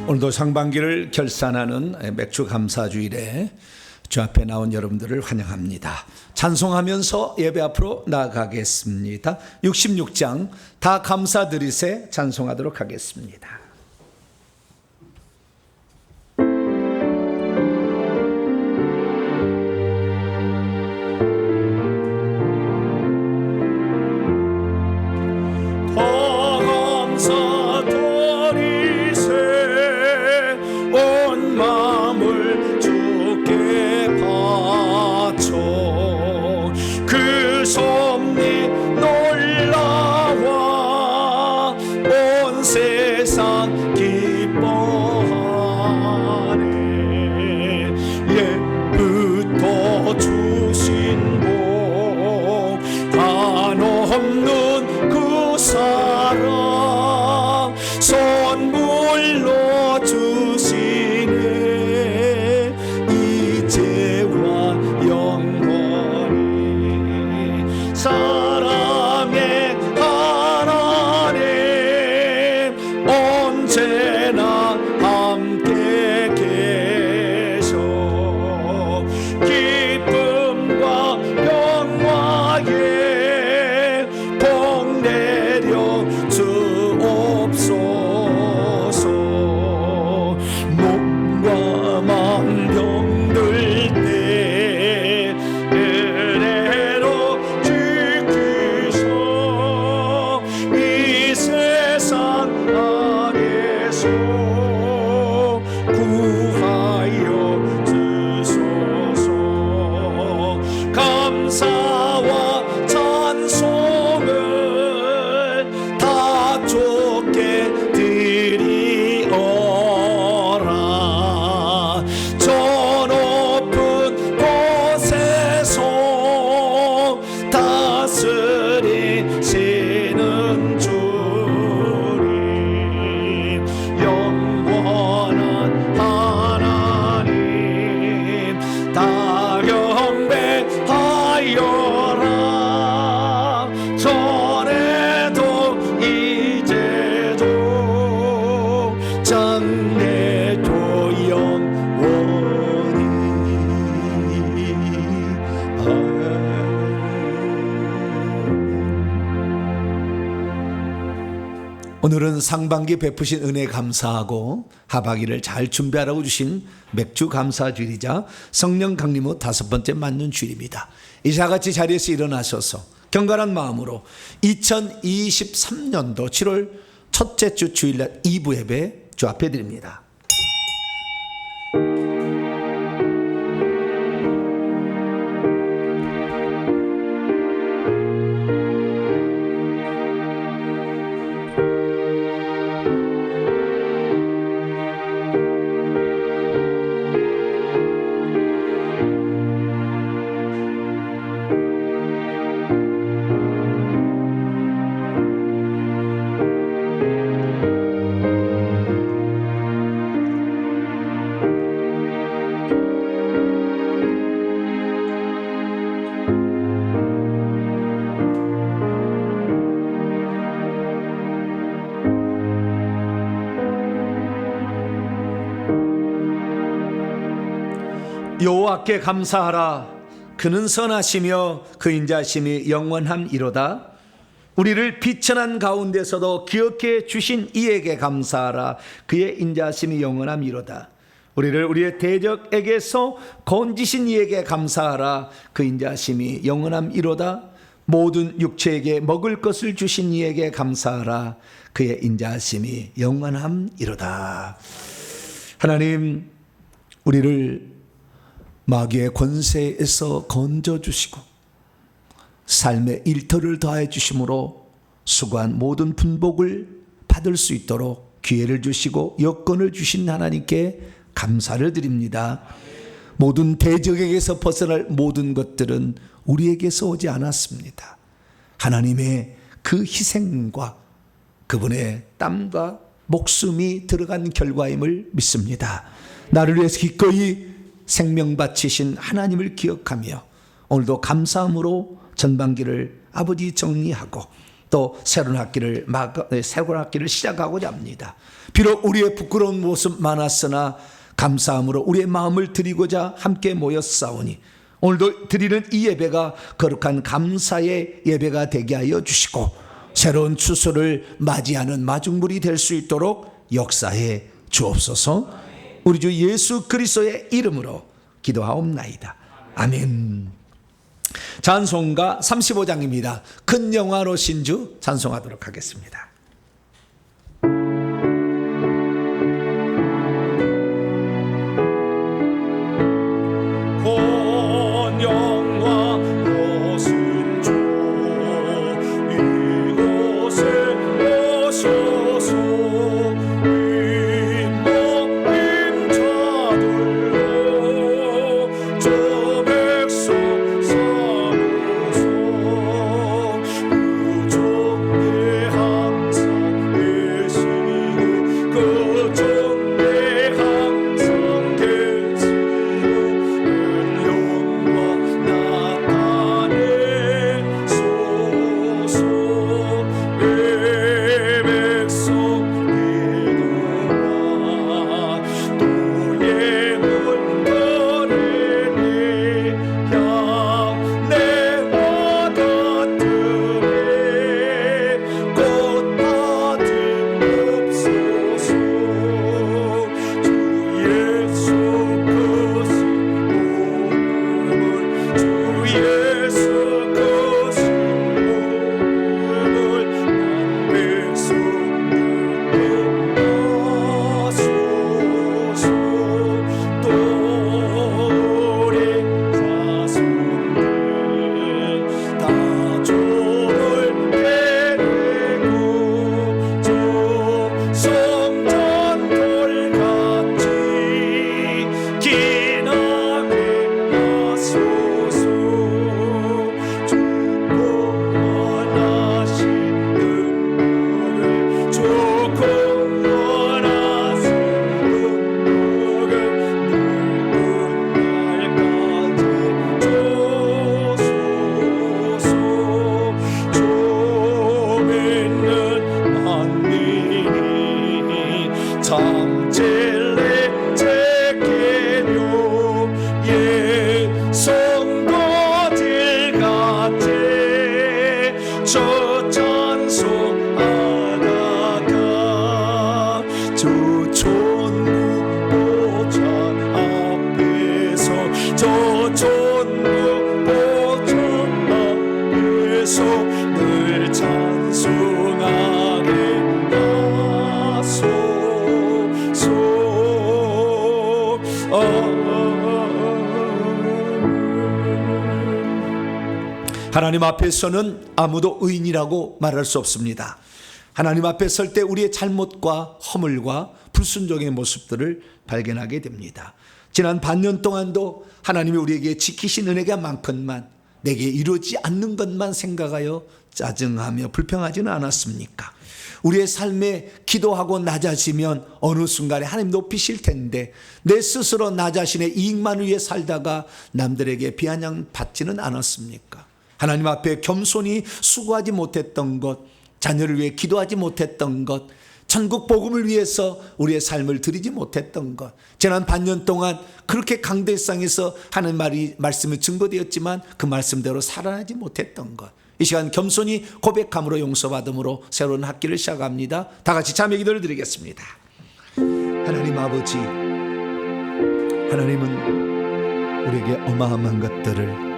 오늘도 상반기를 결산하는 맥주 감사주일에 주 앞에 나온 여러분들을 환영합니다. 찬송하면서 예배 앞으로 나아가겠습니다. 66장 다 감사드리세 찬송하도록 하겠습니다. 오늘은 상반기 베푸신 은혜 감사하고 하반기를 잘 준비하라고 주신 맥주 감사주일이자 성령 강림 후 5번째 맞는 주일입니다. 이사같이 자리에서 일어나셔서 경건한 마음으로 2023년도 7월 첫째 주 주일날 2부 예배 주 앞에 드립니다. 여호와께 감사하라. 그는 선하시며 그 인자심이 영원함이로다. 우리를 비천한 가운데서도 기억해 주신 이에게 감사하라. 그의 인자심이 영원함이로다. 우리를 우리의 대적에게서 건지신 이에게 감사하라. 그 인자심이 영원함이로다. 모든 육체에게 먹을 것을 주신 이에게 감사하라. 그의 인자심이 영원함이로다. 하나님, 우리를 마귀의 권세에서 건져주시고 삶의 일터를 더해 주심으로 수고한 모든 분복을 받을 수 있도록 기회를 주시고 여건을 주신 하나님께 감사를 드립니다. 모든 대적에게서 벗어날 모든 것들은 우리에게서 오지 않았습니다. 하나님의 그 희생과 그분의 땀과 목숨이 들어간 결과임을 믿습니다. 나를 위해서 기꺼이 생명 바치신 하나님을 기억하며 오늘도 감사함으로 전반기를 아버지 정리하고 또 새로운 학기를 시작하고자 합니다. 비록 우리의 부끄러운 모습 많았으나 감사함으로 우리의 마음을 드리고자 함께 모였사오니 오늘도 드리는 이 예배가 거룩한 감사의 예배가 되게 하여 주시고 새로운 추수를 맞이하는 마중물이 될 수 있도록 역사해 주옵소서. 우리 주 예수 그리스도의 이름으로 기도하옵나이다. 아멘. 찬송가 35장입니다. 큰 영화로신 주 찬송하도록 하겠습니다. 하나님 앞에서는 아무도 의인이라고 말할 수 없습니다. 하나님 앞에 설 때 우리의 잘못과 허물과 불순종의 모습들을 발견하게 됩니다. 지난 반년 동안도 하나님이 우리에게 지키신 은혜가 많건만 내게 이루어지지 않는 것만 생각하여 짜증하며 불평하지는 않았습니까? 우리의 삶에 기도하고 낮아지면 어느 순간에 하나님 높이실 텐데 내 스스로 나 자신의 이익만을 위해 살다가 남들에게 비아냥 받지는 않았습니까? 하나님 앞에 겸손히 수고하지 못했던 것, 자녀를 위해 기도하지 못했던 것, 천국 복음을 위해서 우리의 삶을 드리지 못했던 것, 지난 반년 동안 그렇게 강대상에서 하는 말씀이 증거되었지만 그 말씀대로 살아나지 못했던 것, 이 시간 겸손히 고백함으로 용서받음으로 새로운 학기를 시작합니다. 다 같이 자매 기도를 드리겠습니다. 하나님 아버지, 하나님은 우리에게 어마어마한 것들을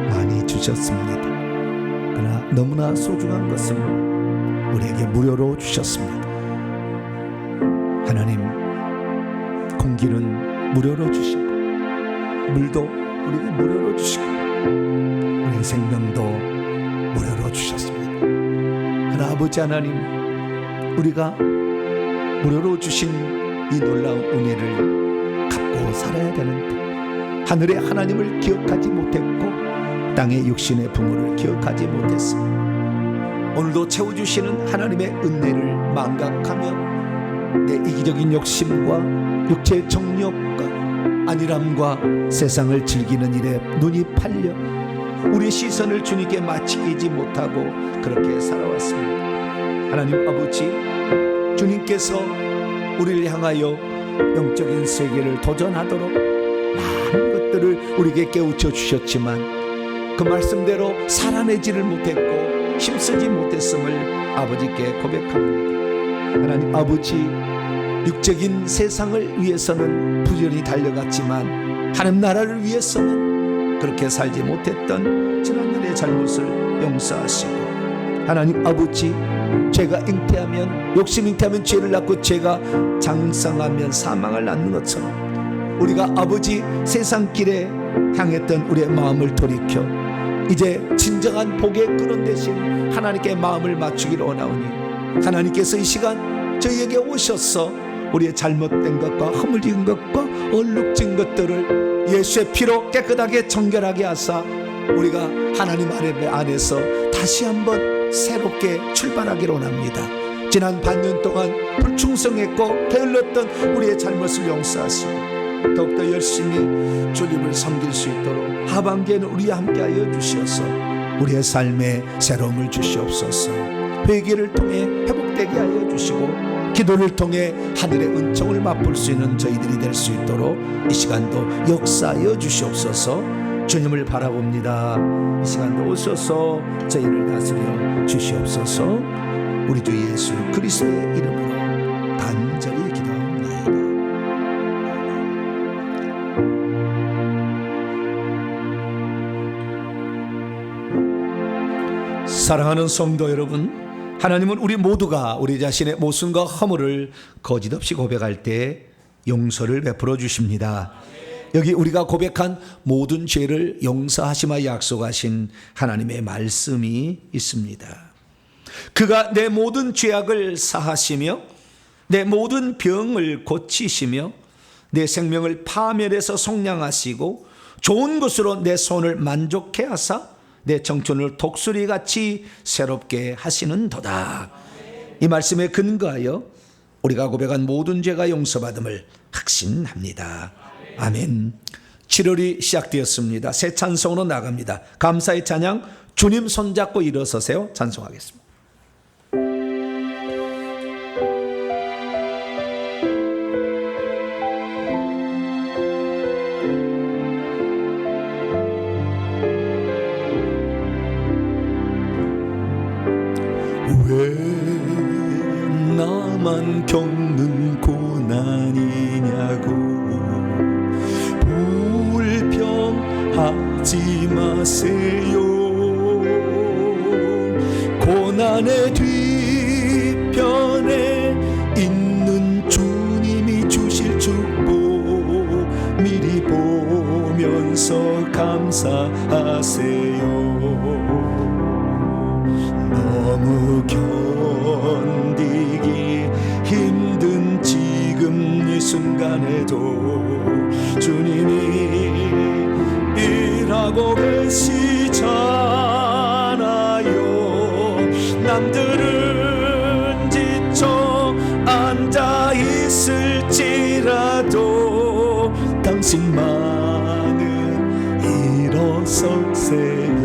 많이 주셨습니다. 그러나 너무나 소중한 것은 우리에게 무료로 주셨습니다. 하나님, 공기는 무료로 주시고 물도 우리에게 무료로 주시고 우리의 생명도 무료로 주셨습니다. 그러나 아버지 하나님, 우리가 무료로 주신 이 놀라운 은혜를 갖고 살아야 되는데 하늘의 하나님을 기억하지 못했고 땅의 육신의 부모를 기억하지 못했습니다. 오늘도 채워주시는 하나님의 은혜를 망각하며 내 이기적인 욕심과 육체의 정욕과 안일함과 세상을 즐기는 일에 눈이 팔려 우리 시선을 주님께 맞추지 못하고 그렇게 살아왔습니다. 하나님 아버지, 주님께서 우리를 향하여 영적인 세계를 도전하도록 많은 것들을 우리에게 깨우쳐 주셨지만 그 말씀대로 살아내지를 못했고 힘쓰지 못했음을 아버지께 고백합니다. 하나님 아버지, 육적인 세상을 위해서는 부지런히 달려갔지만 하나님 나라를 위해서는 그렇게 살지 못했던 지난날의 잘못을 용서하시고, 하나님 아버지, 죄가 잉태하면, 욕심 잉태하면 죄를 낳고 죄가 장성하면 사망을 낳는 것처럼 우리가 아버지 세상 길에 향했던 우리의 마음을 돌이켜 이제 진정한 복의 근원 되신 하나님께 마음을 맞추기를 원하오니, 하나님께서 이 시간 저희에게 오셔서 우리의 잘못된 것과 허물진 것과 얼룩진 것들을 예수의 피로 깨끗하게 정결하게 하사 우리가 하나님 안에서 다시 한번 새롭게 출발하기를 원합니다. 지난 반년 동안 불충성했고 게을렀던 우리의 잘못을 용서하시고 더욱더 열심히 주님을 섬길 수 있도록 하반기에는 우리와 함께하여 주시어서 우리의 삶에 새로움을 주시옵소서. 회개를 통해 회복되게 하여 주시고 기도를 통해 하늘의 은총을 맛볼 수 있는 저희들이 될 수 있도록 이 시간도 역사하여 주시옵소서. 주님을 바라봅니다. 이 시간도 오셔서 저희를 다스려 주시옵소서. 우리 주 예수 그리스도의 이름으로 간절히 기도합니다. 사랑하는 성도 여러분, 하나님은 우리 모두가 우리 자신의 모순과 허물을 거짓없이 고백할 때 용서를 베풀어 주십니다. 여기 우리가 고백한 모든 죄를 용서하시마 약속하신 하나님의 말씀이 있습니다. 그가 내 모든 죄악을 사하시며 내 모든 병을 고치시며 내 생명을 파멸해서 속량하시고 좋은 것으로 내 손을 만족해 하사 내 청춘을 독수리같이 새롭게 하시는도다. 이 말씀에 근거하여 우리가 고백한 모든 죄가 용서받음을 확신합니다. 아멘. 7월이 시작되었습니다. 새 찬송으로 나갑니다. 감사의 찬양, 주님 손잡고 일어서세요. 찬송하겠습니다. 왜 나만 겪는 고난이냐고 불평하지 마세요. 고난의 뒤편에 있는 주님이 주실 축복 미리 보면서 감사하세요. 너무 견디기 힘든 지금 이 순간에도 주님이 일하고 계시잖아요. 남들은 지쳐 앉아 있을지라도 당신만은 일어서세요.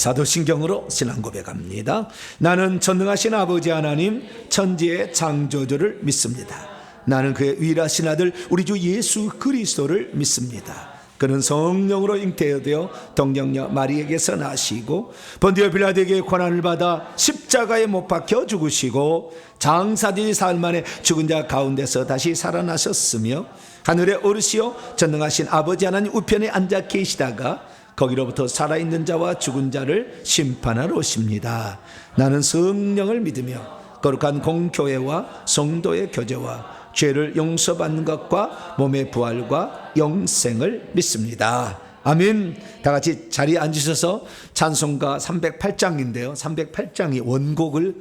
사도신경으로 신앙 고백합니다. 나는 전능하신 아버지 하나님 천지의 창조주를 믿습니다. 나는 그의 유일하신 아들 우리 주 예수 그리스도를 믿습니다. 그는 성령으로 잉태되어 동정녀 마리에게서 나시고 본디오 빌라도에게 고난을 받아 십자가에 못 박혀 죽으시고 장사지 사흘 만에 죽은 자 가운데서 다시 살아나셨으며 하늘에 오르시어 전능하신 아버지 하나님 우편에 앉아 계시다가 거기로부터 살아있는 자와 죽은 자를 심판하러 오십니다. 나는 성령을 믿으며 거룩한 공교회와 성도의 교제와 죄를 용서받는 것과 몸의 부활과 영생을 믿습니다. 아멘. 다 같이 자리에 앉으셔서 찬송가 308장인데요. 308장이 원곡을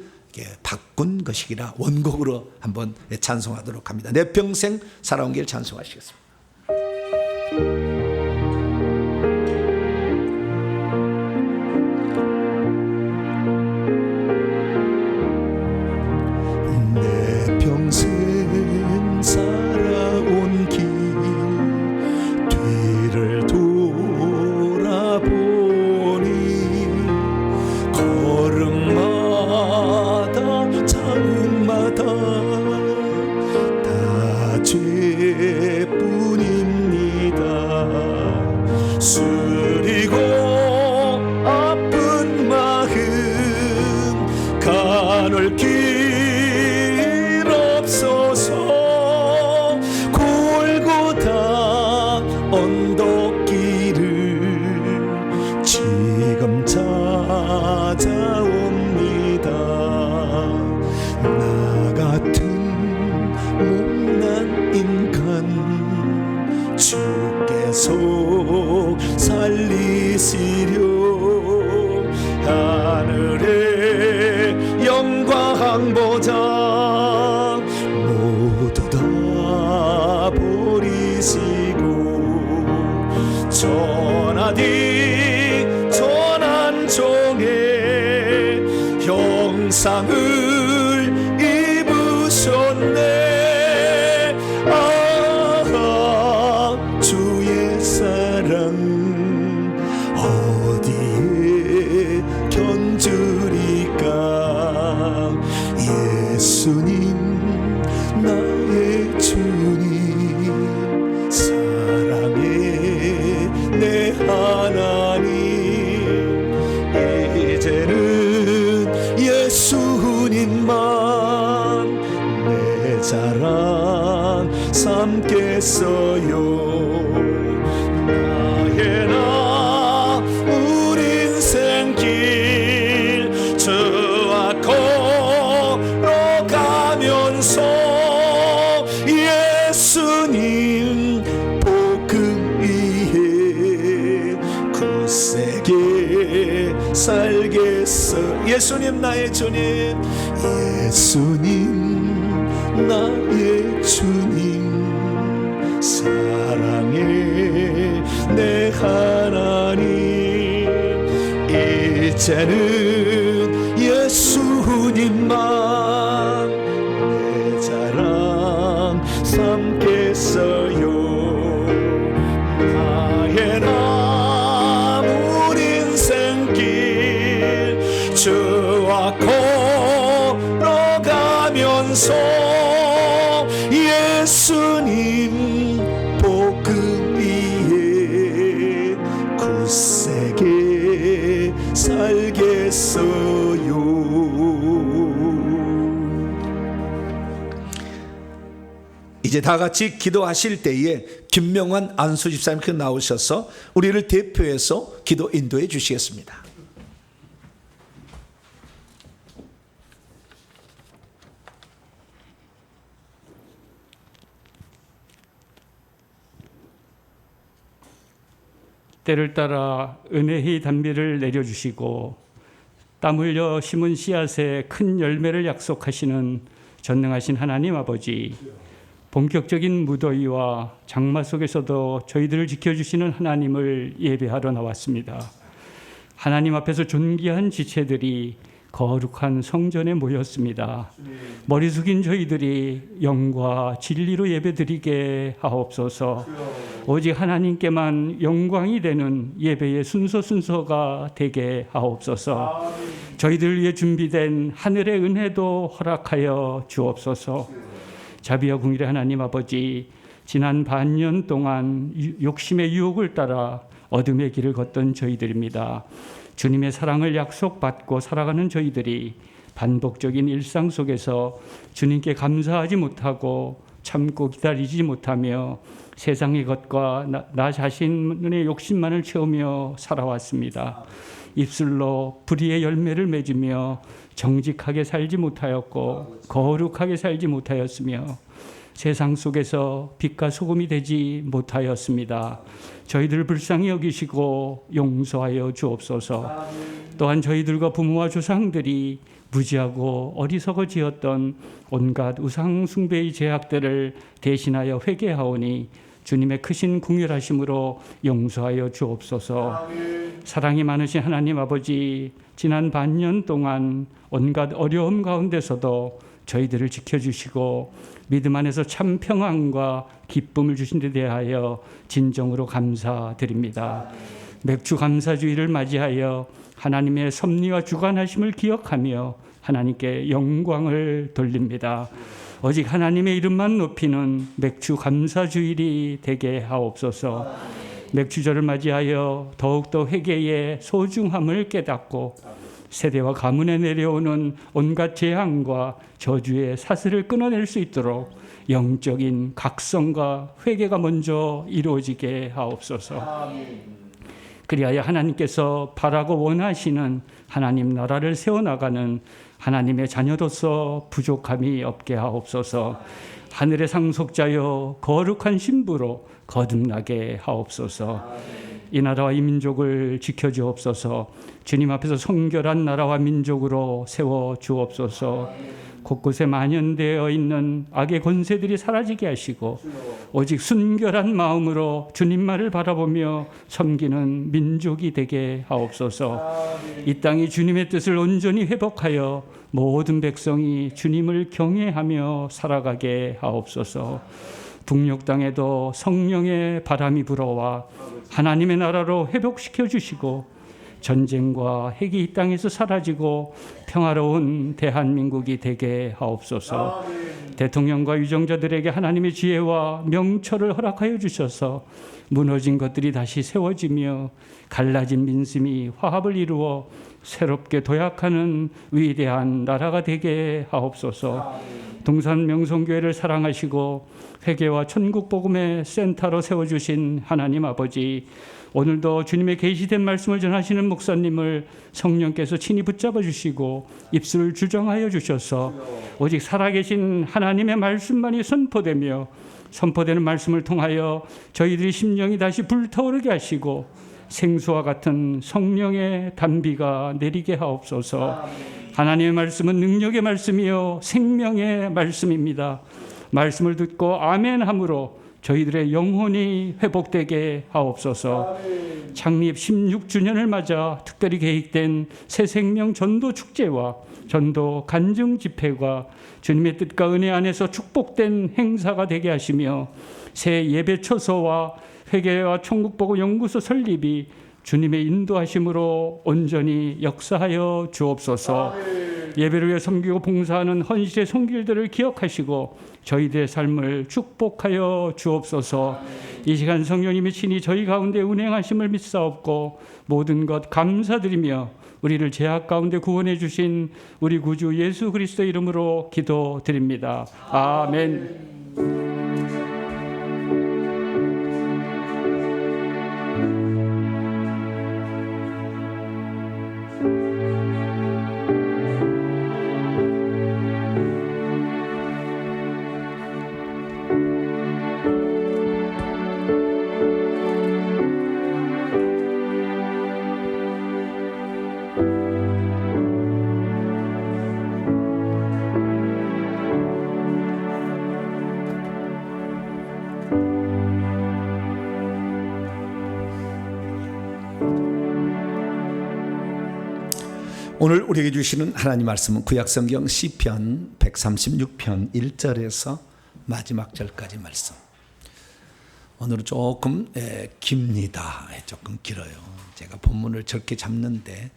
바꾼 것이기라 원곡으로 한번 찬송하도록 합니다. 내 평생 살아온 길 찬송하시겠습니다. 평생 살아온 길 뒤를 돌아보니 걸음마다 자국마다 다 죄뿐입니다. 쓰리고 아픈 마음 가눌 골고다 언덕길을 지금 찾아옵니다. 나 같은 못난 인간 주께서 살리시려 하늘의 영광보다 모두 다 버리시고 전하디 전한 종의 형상을 입으셨네. 아 주의 사랑 어디에 견주리까. 예수님 나의 주님 사랑의 내 하나님 이제는 예수님만 내 자랑 삼겠어요. 나의 나 우리 인생길 주와 걸어가면서 예수님 복음 위에 굳세게 살겠어. 예수님 나의 주님 예수님 나의 주님 사랑의 내 하나님 이제는 예수님만 내 자랑 삼겠어요. 나의 남은 인생길 주와 걸어가면서 예수님 복음 위에 굳세게 살겠어요. 이제 다 같이 기도하실 때에 김명환 안수집사님께서 나오셔서 우리를 대표해서 기도 인도해 주시겠습니다. 때를 따라 은혜의 단비를 내려주시고 땀 흘려 심은 씨앗에 큰 열매를 약속하시는 전능하신 하나님 아버지, 본격적인 무더위와 장마 속에서도 저희들을 지켜주시는 하나님을 예배하러 나왔습니다. 하나님 앞에서 존귀한 지체들이 거룩한 성전에 모였습니다. 머리 숙인 저희들이 영과 진리로 예배드리게 하옵소서. 오직 하나님께만 영광이 되는 예배의 순서가 되게 하옵소서. 저희들 위해 준비된 하늘의 은혜도 허락하여 주옵소서. 자비와 긍휼의 하나님 아버지, 지난 반년 동안 욕심의 유혹을 따라 어둠의 길을 걷던 저희들입니다. 주님의 사랑을 약속받고 살아가는 저희들이 반복적인 일상 속에서 주님께 감사하지 못하고 참고 기다리지 못하며 세상의 것과 나 자신의 욕심만을 채우며 살아왔습니다. 입술로 불의의 열매를 맺으며 정직하게 살지 못하였고 거룩하게 살지 못하였으며 세상 속에서 빛과 소금이 되지 못하였습니다. 저희들을 불쌍히 여기시고 용서하여 주옵소서. 또한 저희들과 부모와 조상들이 무지하고 어리석어 지었던 온갖 우상 숭배의 죄악들을 대신하여 회개하오니 주님의 크신 궁휼하심으로 용서하여 주옵소서. 사랑이 많으신 하나님 아버지, 지난 반년 동안 온갖 어려움 가운데서도 저희들을 지켜주시고 믿음 안에서 참 평안과 기쁨을 주신 데 대하여 진정으로 감사드립니다. 맥주 감사주의를 맞이하여 하나님의 섭리와 주관하심을 기억하며 하나님께 영광을 돌립니다. 오직 하나님의 이름만 높이는 맥주 감사주일이 되게 하옵소서. 맥주절을 맞이하여 더욱더 회개의 소중함을 깨닫고 세대와 가문에 내려오는 온갖 재앙과 저주의 사슬을 끊어낼 수 있도록 영적인 각성과 회개가 먼저 이루어지게 하옵소서. 그리하여 하나님께서 바라고 원하시는 하나님 나라를 세워나가는 하나님의 자녀로서 부족함이 없게 하옵소서. 하늘의 상속자여 거룩한 신부로 거듭나게 하옵소서. 이 나라와 이 민족을 지켜주옵소서. 주님 앞에서 성결한 나라와 민족으로 세워주옵소서. 곳곳에 만연되어 있는 악의 권세들이 사라지게 하시고 오직 순결한 마음으로 주님만을 바라보며 섬기는 민족이 되게 하옵소서. 이 땅이 주님의 뜻을 온전히 회복하여 모든 백성이 주님을 경외하며 살아가게 하옵소서. 북녘 땅에도 성령의 바람이 불어와 하나님의 나라로 회복시켜 주시고 전쟁과 핵이 이 땅에서 사라지고 평화로운 대한민국이 되게 하옵소서. 대통령과 유정자들에게 하나님의 지혜와 명철을 허락하여 주셔서 무너진 것들이 다시 세워지며 갈라진 민심이 화합을 이루어 새롭게 도약하는 위대한 나라가 되게 하옵소서. 동산 명성교회를 사랑하시고 회개와 천국복음의 센터로 세워주신 하나님 아버지, 오늘도 주님의 계시된 말씀을 전하시는 목사님을 성령께서 친히 붙잡아 주시고 입술을 주정하여 주셔서 오직 살아계신 하나님의 말씀만이 선포되며 선포되는 말씀을 통하여 저희들의 심령이 다시 불타오르게 하시고 생수와 같은 성령의 단비가 내리게 하옵소서. 하나님의 말씀은 능력의 말씀이요 생명의 말씀입니다. 말씀을 듣고 아멘함으로 저희들의 영혼이 회복되게 하옵소서. 창립 16주년을 맞아 특별히 계획된 새생명 전도 축제와 전도 간증 집회가 주님의 뜻과 은혜 안에서 축복된 행사가 되게 하시며 새 예배처소와 회개와 천국보고 연구소 설립이 주님의 인도하심으로 온전히 역사하여 주옵소서. 예배를 위해 섬기고 봉사하는 헌신의 손길들을 기억하시고 저희들의 삶을 축복하여 주옵소서. 이 시간 성령님이 친히 저희 가운데 운행하심을 믿사옵고 모든 것 감사드리며 우리를 죄악 가운데 구원해 주신 우리 구주 예수 그리스도의 이름으로 기도드립니다. 아멘. 오늘 우리에게 주시는 하나님 말씀은 구약성경 시편 136편 1절에서 마지막 절까지 말씀. 오늘은 조금 깁니다. 조금 길어요. 제가 본문을 적게 잡는데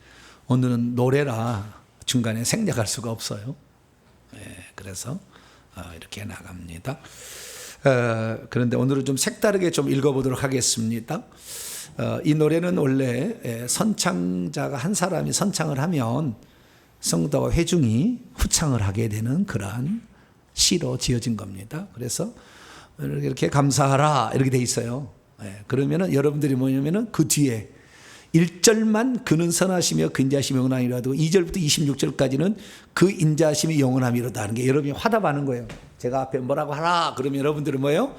오늘은 노래라 중간에 생략할 수가 없어요. 그래서 이렇게 나갑니다. 그런데 오늘은 좀 색다르게 좀 읽어보도록 하겠습니다. 이 노래는 원래 선창자가 한 사람이 선창을 하면 성도와 회중이 후창을 하게 되는 그러한 시로 지어진 겁니다. 그래서 이렇게 감사하라 이렇게 돼 있어요. 그러면은 여러분들이 뭐냐면은 그 뒤에 1절만 그는 선하시며 그 인자하심이 영원하니라도 2절부터 26절까지는 그 인자하심이 영원함이로다 하는 게 여러분이 화답하는 거예요. 제가 앞에 뭐라고 하라 그러면 여러분들은 뭐예요?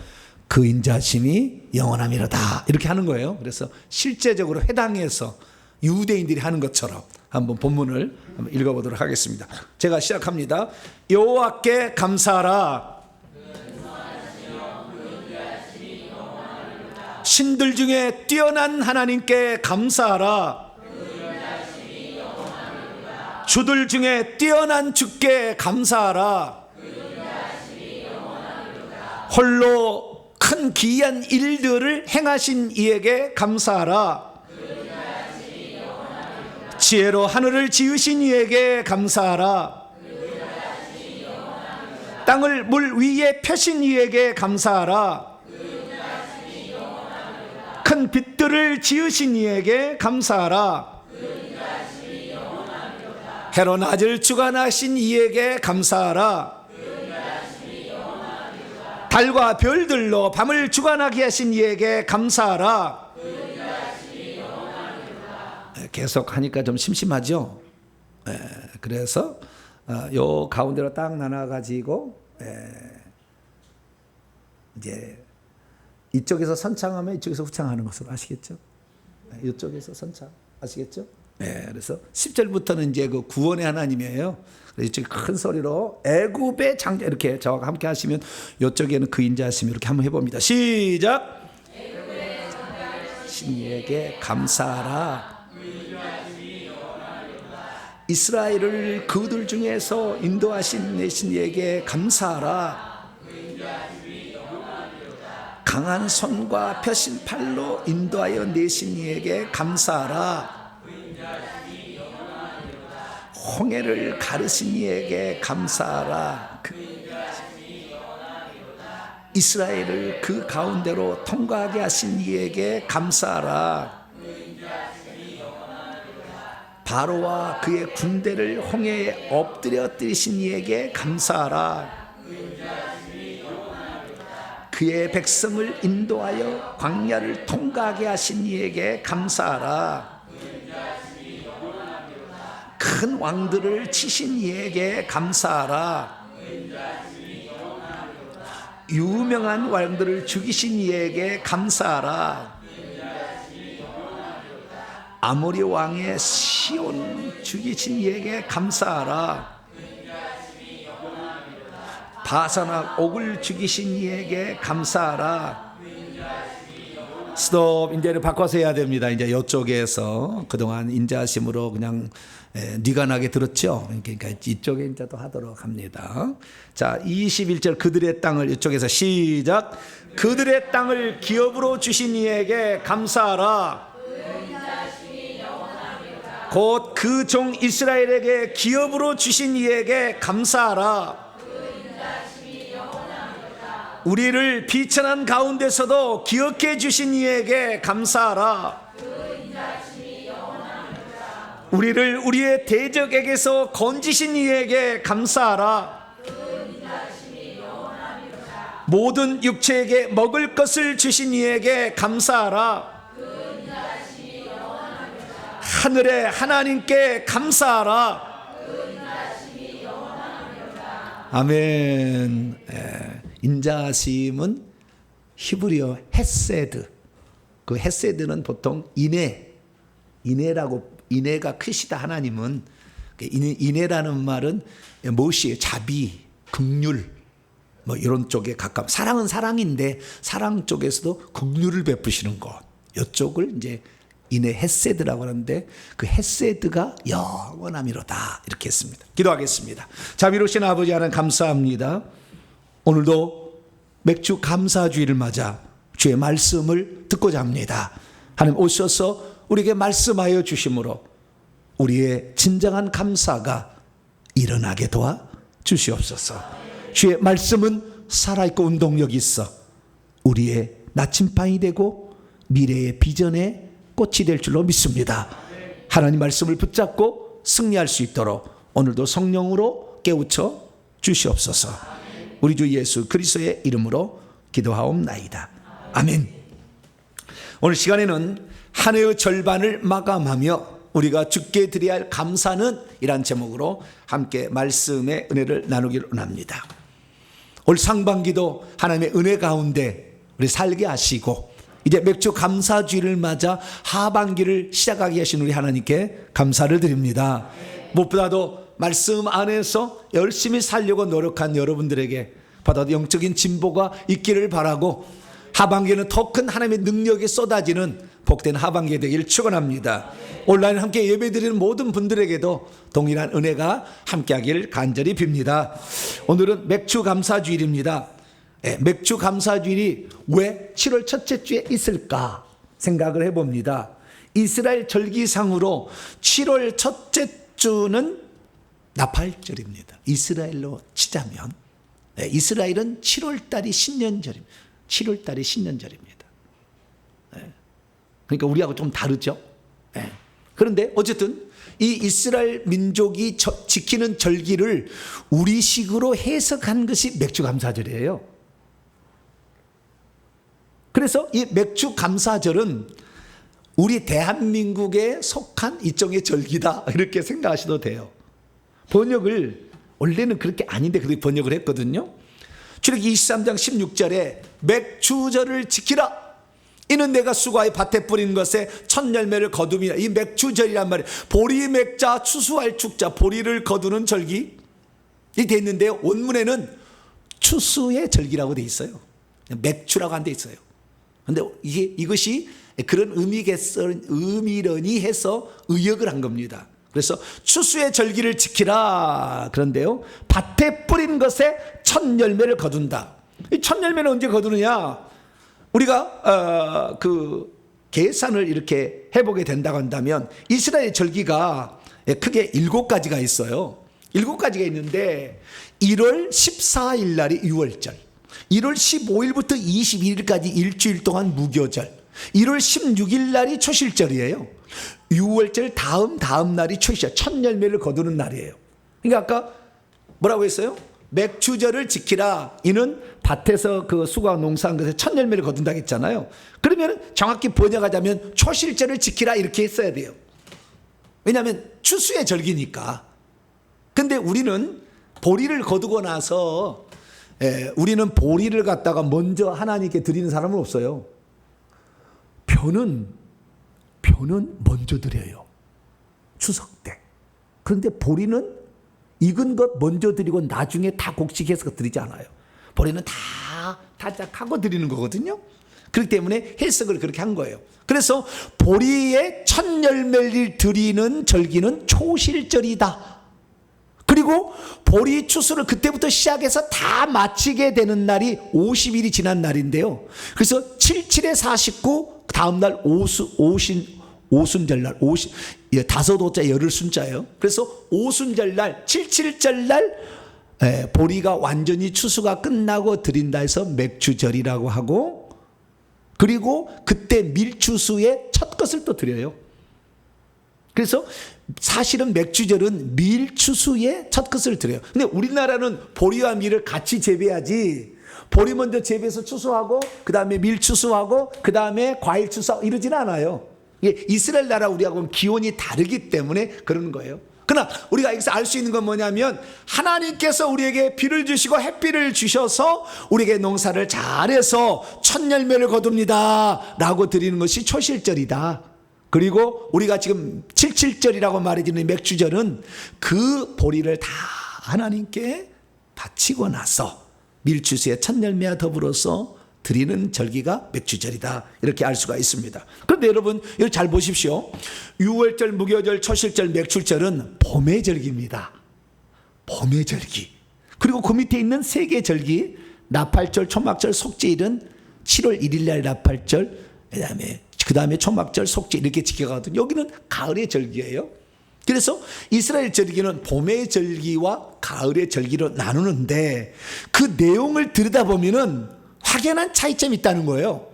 그 인자하심이 영원함이로다 이렇게 하는 거예요. 그래서 실제적으로 해당해서 유대인들이 하는 것처럼 한번 본문을 한번 읽어보도록 하겠습니다. 제가 시작합니다. 여호와께 감사하라. 신들 중에 뛰어난 하나님께 감사하라. 주들 중에 뛰어난 주께 감사하라. 홀로 큰 기이한 일들을 행하신 이에게 감사하라. 지혜로 하늘을 지으신 이에게 감사하라. 땅을 물 위에 펴신 이에게 감사하라. 큰 빛들을 지으신 이에게 감사하라. 해로 낮을 주관하신 이에게 감사하라. 달과 별들로 밤을 주관하게 하신 이에게 감사하라. 계속 하니까 좀 심심하죠. 그래서 요 가운데로 딱 나눠 가지고 이제 이쪽에서 선창하면 이쪽에서 후창하는 것으로 아시겠죠? 이쪽에서 선창 아시겠죠? 그래서 10절부터는 이제 그 구원의 하나님이에요. 그래서 이쪽에 큰 소리로 애굽의 장자 이렇게 저와 함께 하시면 이쪽에는 그 인자하심 이렇게 한번 해봅니다. 시작. 신에게 감사하라. 이스라엘을 그들 중에서 인도하신 내신 이에게 감사하라. 강한 손과 펴신 팔로 인도하여 내신 이에게 감사하라. 홍해를 가르신 이에게 감사하라. 이스라엘을 그 가운데로 통과하게 하신 이에게 감사하라. 바로와 그의 군대를 홍해에 엎드려뜨리신 이에게 감사하라. 그의 백성을 인도하여 광야를 통과하게 하신 이에게 감사하라. 큰 왕들을 치신 이에게 감사하라. 유명한 왕들을 죽이신 이에게 감사하라. 아모리 왕의 시온 죽이신 이에게 감사하라. 바산악 옥을 죽이신 이에게 감사하라. 스톱. 이제는 바꿔서 해야 됩니다. 이제 이쪽에서 그동안 인자하심으로 그냥 뉘가 나게 들었죠. 그러니까 이쪽에 이제 또 하도록 합니다. 자, 21절 그들의 땅을 이쪽에서 시작. 그들의 땅을 기업으로 주신 이에게 감사하라. 곧 그 종 이스라엘에게 기업으로 주신 이에게 감사하라. 우리를 비천한 가운데서도 기억해 주신 이에게 감사하라. 우리를 우리의 대적에게서 건지신 이에게 감사하라. 모든 육체에게 먹을 것을 주신 이에게 감사하라. 하늘의 하나님께 감사하라. 아멘. 인자하심은 히브리어 헤세드. 그 헤세드는 보통 인애가 크시다. 하나님은 인애라는 말은 무엇이에요? 자비, 긍휼 뭐 이런 쪽에 가까운. 사랑은 사랑인데 사랑 쪽에서도 긍휼을 베푸시는 것. 이쪽을 이제 인애 헤세드라고 하는데 그 헤세드가 영원함이로다 이렇게 했습니다. 기도하겠습니다. 자비로우신 아버지 하나님 감사합니다. 오늘도 맥주 감사주의를 맞아 주의 말씀을 듣고자 합니다. 하나님 오셔서 우리에게 말씀하여 주심으로 우리의 진정한 감사가 일어나게 도와 주시옵소서. 주의 말씀은 살아있고 운동력이 있어 우리의 나침반이 되고 미래의 비전의 꽃이 될 줄로 믿습니다. 하나님 말씀을 붙잡고 승리할 수 있도록 오늘도 성령으로 깨우쳐 주시옵소서. 우리 주 예수 그리스도의 이름으로 기도하옵나이다. 아멘. 오늘 시간에는 한 해의 절반을 마감하며 우리가 주께 드려야 할 감사는 이란 제목으로 함께 말씀의 은혜를 나누기를 원합니다. 올 상반기도 하나님의 은혜 가운데 우리 살게 하시고 이제 맥주 감사주의를 맞아 하반기를 시작하게 하신 우리 하나님께 감사를 드립니다. 무엇보다도 말씀 안에서 열심히 살려고 노력한 여러분들에게 받아도 영적인 진보가 있기를 바라고 하반기에는 더 큰 하나님의 능력이 쏟아지는 복된 하반기 되기를 축원합니다. 온라인 함께 예배드리는 모든 분들에게도 동일한 은혜가 함께하기를 간절히 빕니다. 오늘은 맥주 감사주일입니다. 맥주 감사주일이 왜 7월 첫째 주에 있을까 생각을 해봅니다. 이스라엘 절기상으로 7월 첫째 주는 나팔절입니다. 이스라엘로 치자면 이스라엘은 7월달이 신년절입니다. 7월달이 신년절입니다. 그러니까 우리하고 좀 다르죠. 그런데 어쨌든 이 이스라엘 민족이 지키는 절기를 우리식으로 해석한 것이 맥주감사절이에요. 그래서 이 맥주감사절은 우리 대한민국에 속한 일종의 절기다 이렇게 생각하셔도 돼요. 번역을 원래는 그렇게 아닌데 그렇게 번역을 했거든요. 출애굽기 23장 16절에 맥주절을 지키라. 이는 내가 수고하여 밭에 뿌린 것에 첫 열매를 거둠이라. 이 맥주절이란 말이에요. 보리 맥자 추수할 축자, 보리를 거두는 절기 이 돼 있는데요. 원문에는 추수의 절기라고 돼 있어요. 맥주라고 한 데 있어요. 그런데 이것이 그런 의미려니 해서 의역을 한 겁니다. 그래서 추수의 절기를 지키라. 그런데요, 밭에 뿌린 것에 첫 열매를 거둔다. 이 첫 열매는 언제 거두느냐? 우리가 그 계산을 이렇게 해보게 된다고 한다면 이스라엘 절기가 크게 7가지가 있어요. 7가지가 있는데 1월 14일 날이 유월절, 1월 15일부터 21일까지 일주일 동안 무교절, 1월 16일 날이 초실절이에요. 6월절 다음 날이 초실절, 첫 열매를 거두는 날이에요. 그러니까 아까 뭐라고 했어요? 맥주절을 지키라. 이는 밭에서 그 수고하고 농사한 것에 첫 열매를 거둔다고 했잖아요. 그러면 정확히 번역하자면 초실절을 지키라 이렇게 했어야 돼요. 왜냐하면 추수의 절기니까. 근데 우리는 보리를 거두고 나서 우리는 보리를 갖다가 먼저 하나님께 드리는 사람은 없어요. 표는 먼저 드려요. 추석 때. 그런데 보리는 익은 것 먼저 드리고 나중에 다 곡식해서 드리지 않아요. 보리는 다 타작하고 드리는 거거든요. 그렇기 때문에 해석을 그렇게 한 거예요. 그래서 보리의 첫 열매를 드리는 절기는 초실절이다. 그리고 보리 추수를 그때부터 시작해서 다 마치게 되는 날이 50일이 지난 날인데요. 그래서 77에 49 다음 날 오순절날, 다섯 오자 열흘 순자예요. 그래서 오순절날, 77절날 보리가 완전히 추수가 끝나고 드린다 해서 맥주절이라고 하고, 그리고 그때 밀추수의 첫 것을 또 드려요. 그래서 사실은 맥주절은 밀추수의 첫 것을 드려요. 근데 우리나라는 보리와 밀을 같이 재배하지, 보리 먼저 재배해서 추수하고 그 다음에 밀 추수하고 그 다음에 과일 추수하고 이러지는 않아요. 이게 이스라엘 나라 우리하고는 기온이 다르기 때문에 그러는 거예요. 그러나 우리가 여기서 알 수 있는 건 뭐냐면 하나님께서 우리에게 비를 주시고 햇빛을 주셔서 우리에게 농사를 잘해서 첫 열매를 거둡니다 라고 드리는 것이 초실절이다. 그리고 우리가 지금 77절이라고 말해주는 맥주절은 그 보리를 다 하나님께 바치고 나서 밀추수의 첫 열매와 더불어서 드리는 절기가 맥주절이다. 이렇게 알 수가 있습니다. 그런데 여러분 이거 잘 보십시오. 유월절, 무교절, 초실절, 맥주절은 봄의 절기입니다. 봄의 절기. 그리고 그 밑에 있는 세 개의 절기, 나팔절, 초막절, 속죄일은 7월 1일 날 나팔절, 그 다음에 초막절, 속죄 이렇게 지켜가거든요. 여기는 가을의 절기예요. 그래서 이스라엘 절기는 봄의 절기와 가을의 절기로 나누는데 그 내용을 들여다보면 확연한 차이점이 있다는 거예요.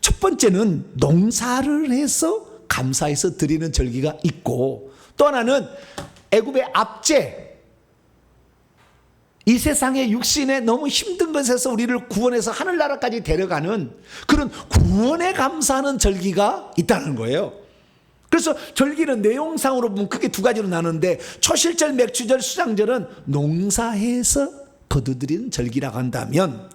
첫 번째는 농사를 해서 감사해서 드리는 절기가 있고, 또 하나는 애굽의 압제, 이 세상의 육신에 너무 힘든 것에서 우리를 구원해서 하늘나라까지 데려가는 그런 구원에 감사하는 절기가 있다는 거예요. 그래서 절기는 내용상으로 보면 크게 두 가지로 나누는데, 초실절, 맥주절, 수장절은 농사해서 거두드리는 절기라고 한다면,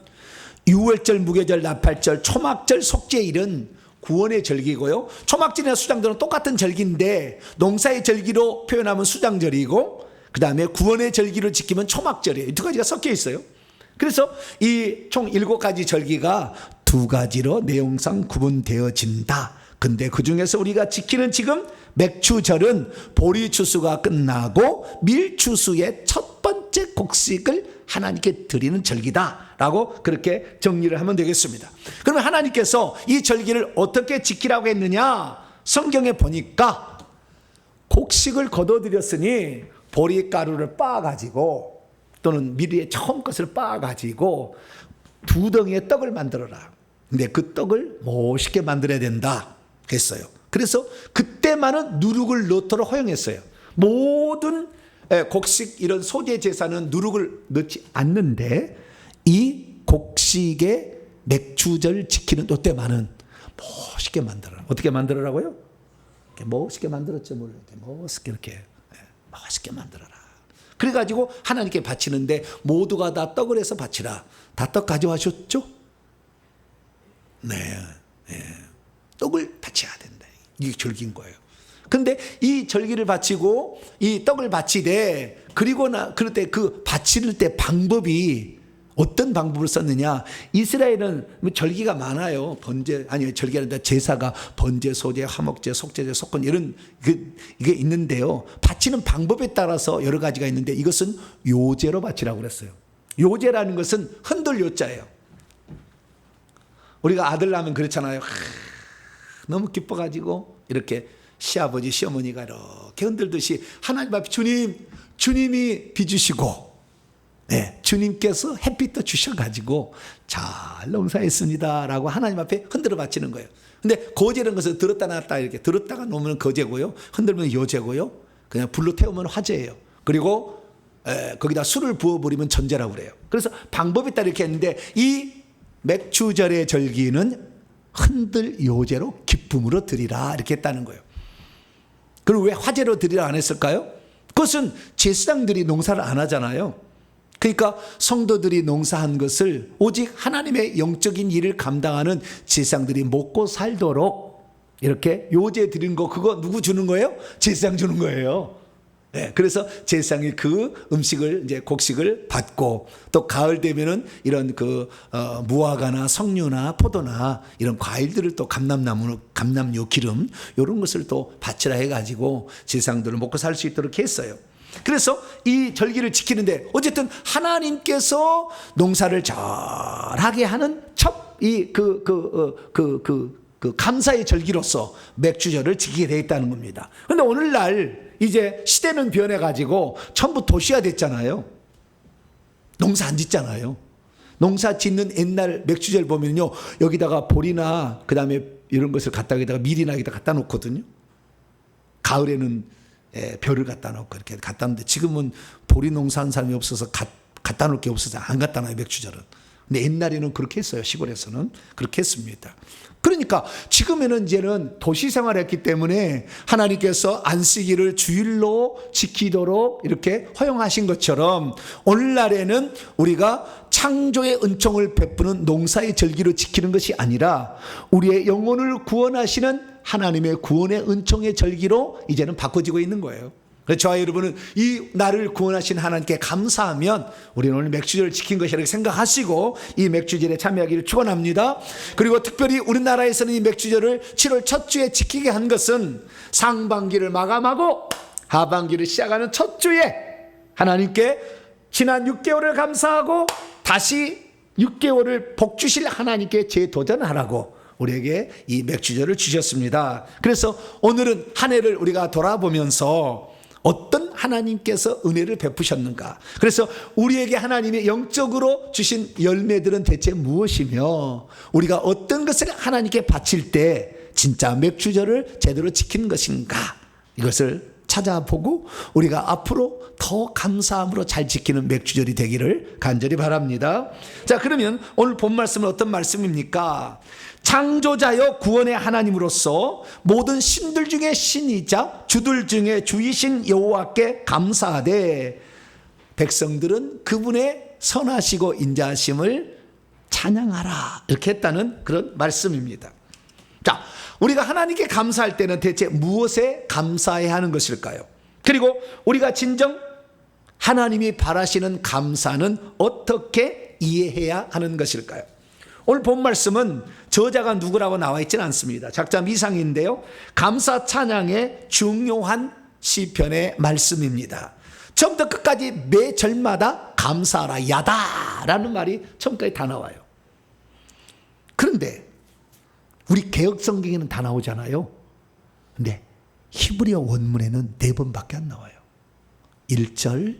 유월절, 무교절, 나팔절, 초막절, 속죄일은 구원의 절기고요. 초막절이나 수장절은 똑같은 절기인데 농사의 절기로 표현하면 수장절이고, 그 다음에 구원의 절기를 지키면 초막절이에요. 두 가지가 섞여 있어요. 그래서 이 총 7가지 절기가 두 가지로 내용상 구분되어진다. 근데 그 중에서 우리가 지키는 지금 맥추절은 보리 추수가 끝나고 밀 추수의 첫 번째 곡식을 하나님께 드리는 절기다라고 그렇게 정리를 하면 되겠습니다. 그러면 하나님께서 이 절기를 어떻게 지키라고 했느냐? 성경에 보니까 곡식을 거둬들였으니 보리가루를 빻아가지고, 또는 밀의 처음 것을 빻아가지고 2덩이의 떡을 만들어라. 근데 그 떡을 멋있게 만들어야 된다 했어요. 그래서 그때만은 누룩을 넣도록 허용했어요. 모든 곡식 이런 소재 제사는 누룩을 넣지 않는데, 이 곡식의 맥주절 지키는 이때만은 멋있게 만들어라. 어떻게 만들어라고요? 이렇게 멋있게 만들었죠. 물론 이렇게 멋있게 이렇게 멋있게 만들어라. 그래가지고 하나님께 바치는데 모두가 다 떡을 해서 바치라. 다 떡 가져와셨죠? 네. 떡을 바쳐야 된다. 이게 절기인 거예요. 근데 이 절기를 바치고 이 떡을 바치되, 그럴 때 그 바칠 때 방법이 어떤 방법을 썼느냐? 이스라엘은 절기가 많아요. 절기가 아니라 제사가 번제, 소제, 화목제, 속제제, 속건 이런 이게 있는데요. 바치는 방법에 따라서 여러 가지가 있는데, 이것은 요제로 바치라고 그랬어요. 요제라는 것은 흔들 요자예요. 우리가 아들 낳으면 그렇잖아요. 너무 기뻐가지고 이렇게 시아버지 시어머니가 이렇게 흔들듯이 하나님 앞에 주님이 빚으시고, 주님께서 햇빛도 주셔가지고 잘 농사했습니다 라고 하나님 앞에 흔들어 바치는 거예요. 근데 거제라는 것은 들었다 놨다 이렇게 들었다가 놓으면 거제고요, 흔들면 요제고요, 그냥 불로 태우면 화제예요. 그리고 거기다 술을 부어버리면 전제라고 그래요. 그래서 방법에 따라 이렇게 했는데, 이 맥추절의 절기는 흔들 요제로 기쁨으로 드리라 이렇게 했다는 거예요. 그럼 왜 화제로 드리라 안 했을까요? 그것은 제사장들이 농사를 안 하잖아요. 그러니까 성도들이 농사한 것을 오직 하나님의 영적인 일을 감당하는 제사장들이 먹고 살도록 이렇게 요제 드린 거, 그거 누구 주는 거예요? 제사장 주는 거예요. 그래서 제사장이 그 음식을, 이제 곡식을 받고, 또 가을 되면은 이런 무화과나 석류나 포도나 이런 과일들을 또 감람나무, 감람요 기름 이런 것을 또 바치라 해가지고 제사장들을 먹고 살 수 있도록 했어요. 그래서 이 절기를 지키는데, 어쨌든 하나님께서 농사를 잘하게 하는 감사의 절기로서 맥주절을 지키게 되어 있다는 겁니다. 그런데 오늘날 이제 시대는 변해가지고 전부 도시화 됐잖아요. 농사 안 짓잖아요. 농사 짓는 옛날 맥주절 보면요, 여기다가 보리나 그 다음에 이런 것을 여기다가 밀이나 여기다 갖다 놓거든요. 가을에는 별을 갖다 놓고 이렇게 갖다 놓는데, 지금은 보리 농사한 사람이 없어서 갖다 놓을 게 없어서 안 갖다 놔요, 맥주절은. 근데 옛날에는 그렇게 했어요. 시골에서는 그렇게 했습니다. 그러니까 지금에는 이제는 도시 생활했기 때문에 하나님께서 안식일을 주일로 지키도록 이렇게 허용하신 것처럼, 오늘날에는 우리가 창조의 은총을 베푸는 농사의 절기로 지키는 것이 아니라 우리의 영혼을 구원하시는 하나님의 구원의 은총의 절기로 이제는 바꿔지고 있는 거예요. 그래서 저와 여러분은 이 나를 구원하신 하나님께 감사하면 우리는 오늘 맥주절을 지킨 것이라고 생각하시고 이 맥주절에 참여하기를 축원합니다. 그리고 특별히 우리나라에서는 이 맥주절을 7월 첫 주에 지키게 한 것은 상반기를 마감하고 하반기를 시작하는 첫 주에 하나님께 지난 6개월을 감사하고 다시 6개월을 복 주실 하나님께 재도전하라고, 우리에게 이 맥주절을 주셨습니다. 그래서 오늘은 한 해를 우리가 돌아보면서 어떤 하나님께서 은혜를 베푸셨는가? 그래서 우리에게 하나님이 영적으로 주신 열매들은 대체 무엇이며 우리가 어떤 것을 하나님께 바칠 때 진짜 맥주절을 제대로 지키는 것인가? 이것을 찾아보고 우리가 앞으로 더 감사함으로 잘 지키는 맥주절이 되기를 간절히 바랍니다. 자, 그러면 오늘 본 말씀은 어떤 말씀입니까? 창조자여 구원의 하나님으로서 모든 신들 중에 신이자 주들 중에 주이신 여호와께 감사하되 백성들은 그분의 선하시고 인자하심을 찬양하라, 이렇게 했다는 그런 말씀입니다. 자, 우리가 하나님께 감사할 때는 대체 무엇에 감사해야 하는 것일까요? 그리고 우리가 진정 하나님이 바라시는 감사는 어떻게 이해해야 하는 것일까요? 오늘 본 말씀은 저자가 누구라고 나와 있지는 않습니다. 작자 미상인데요, 감사 찬양의 중요한 시편의 말씀입니다. 처음부터 끝까지 매 절마다 감사하라, 야다라는 말이 처음까지 다 나와요. 그런데 우리 개역 성경에는 다 나오잖아요. 근데 히브리어 원문에는 4번밖에 안 나와요. 1절,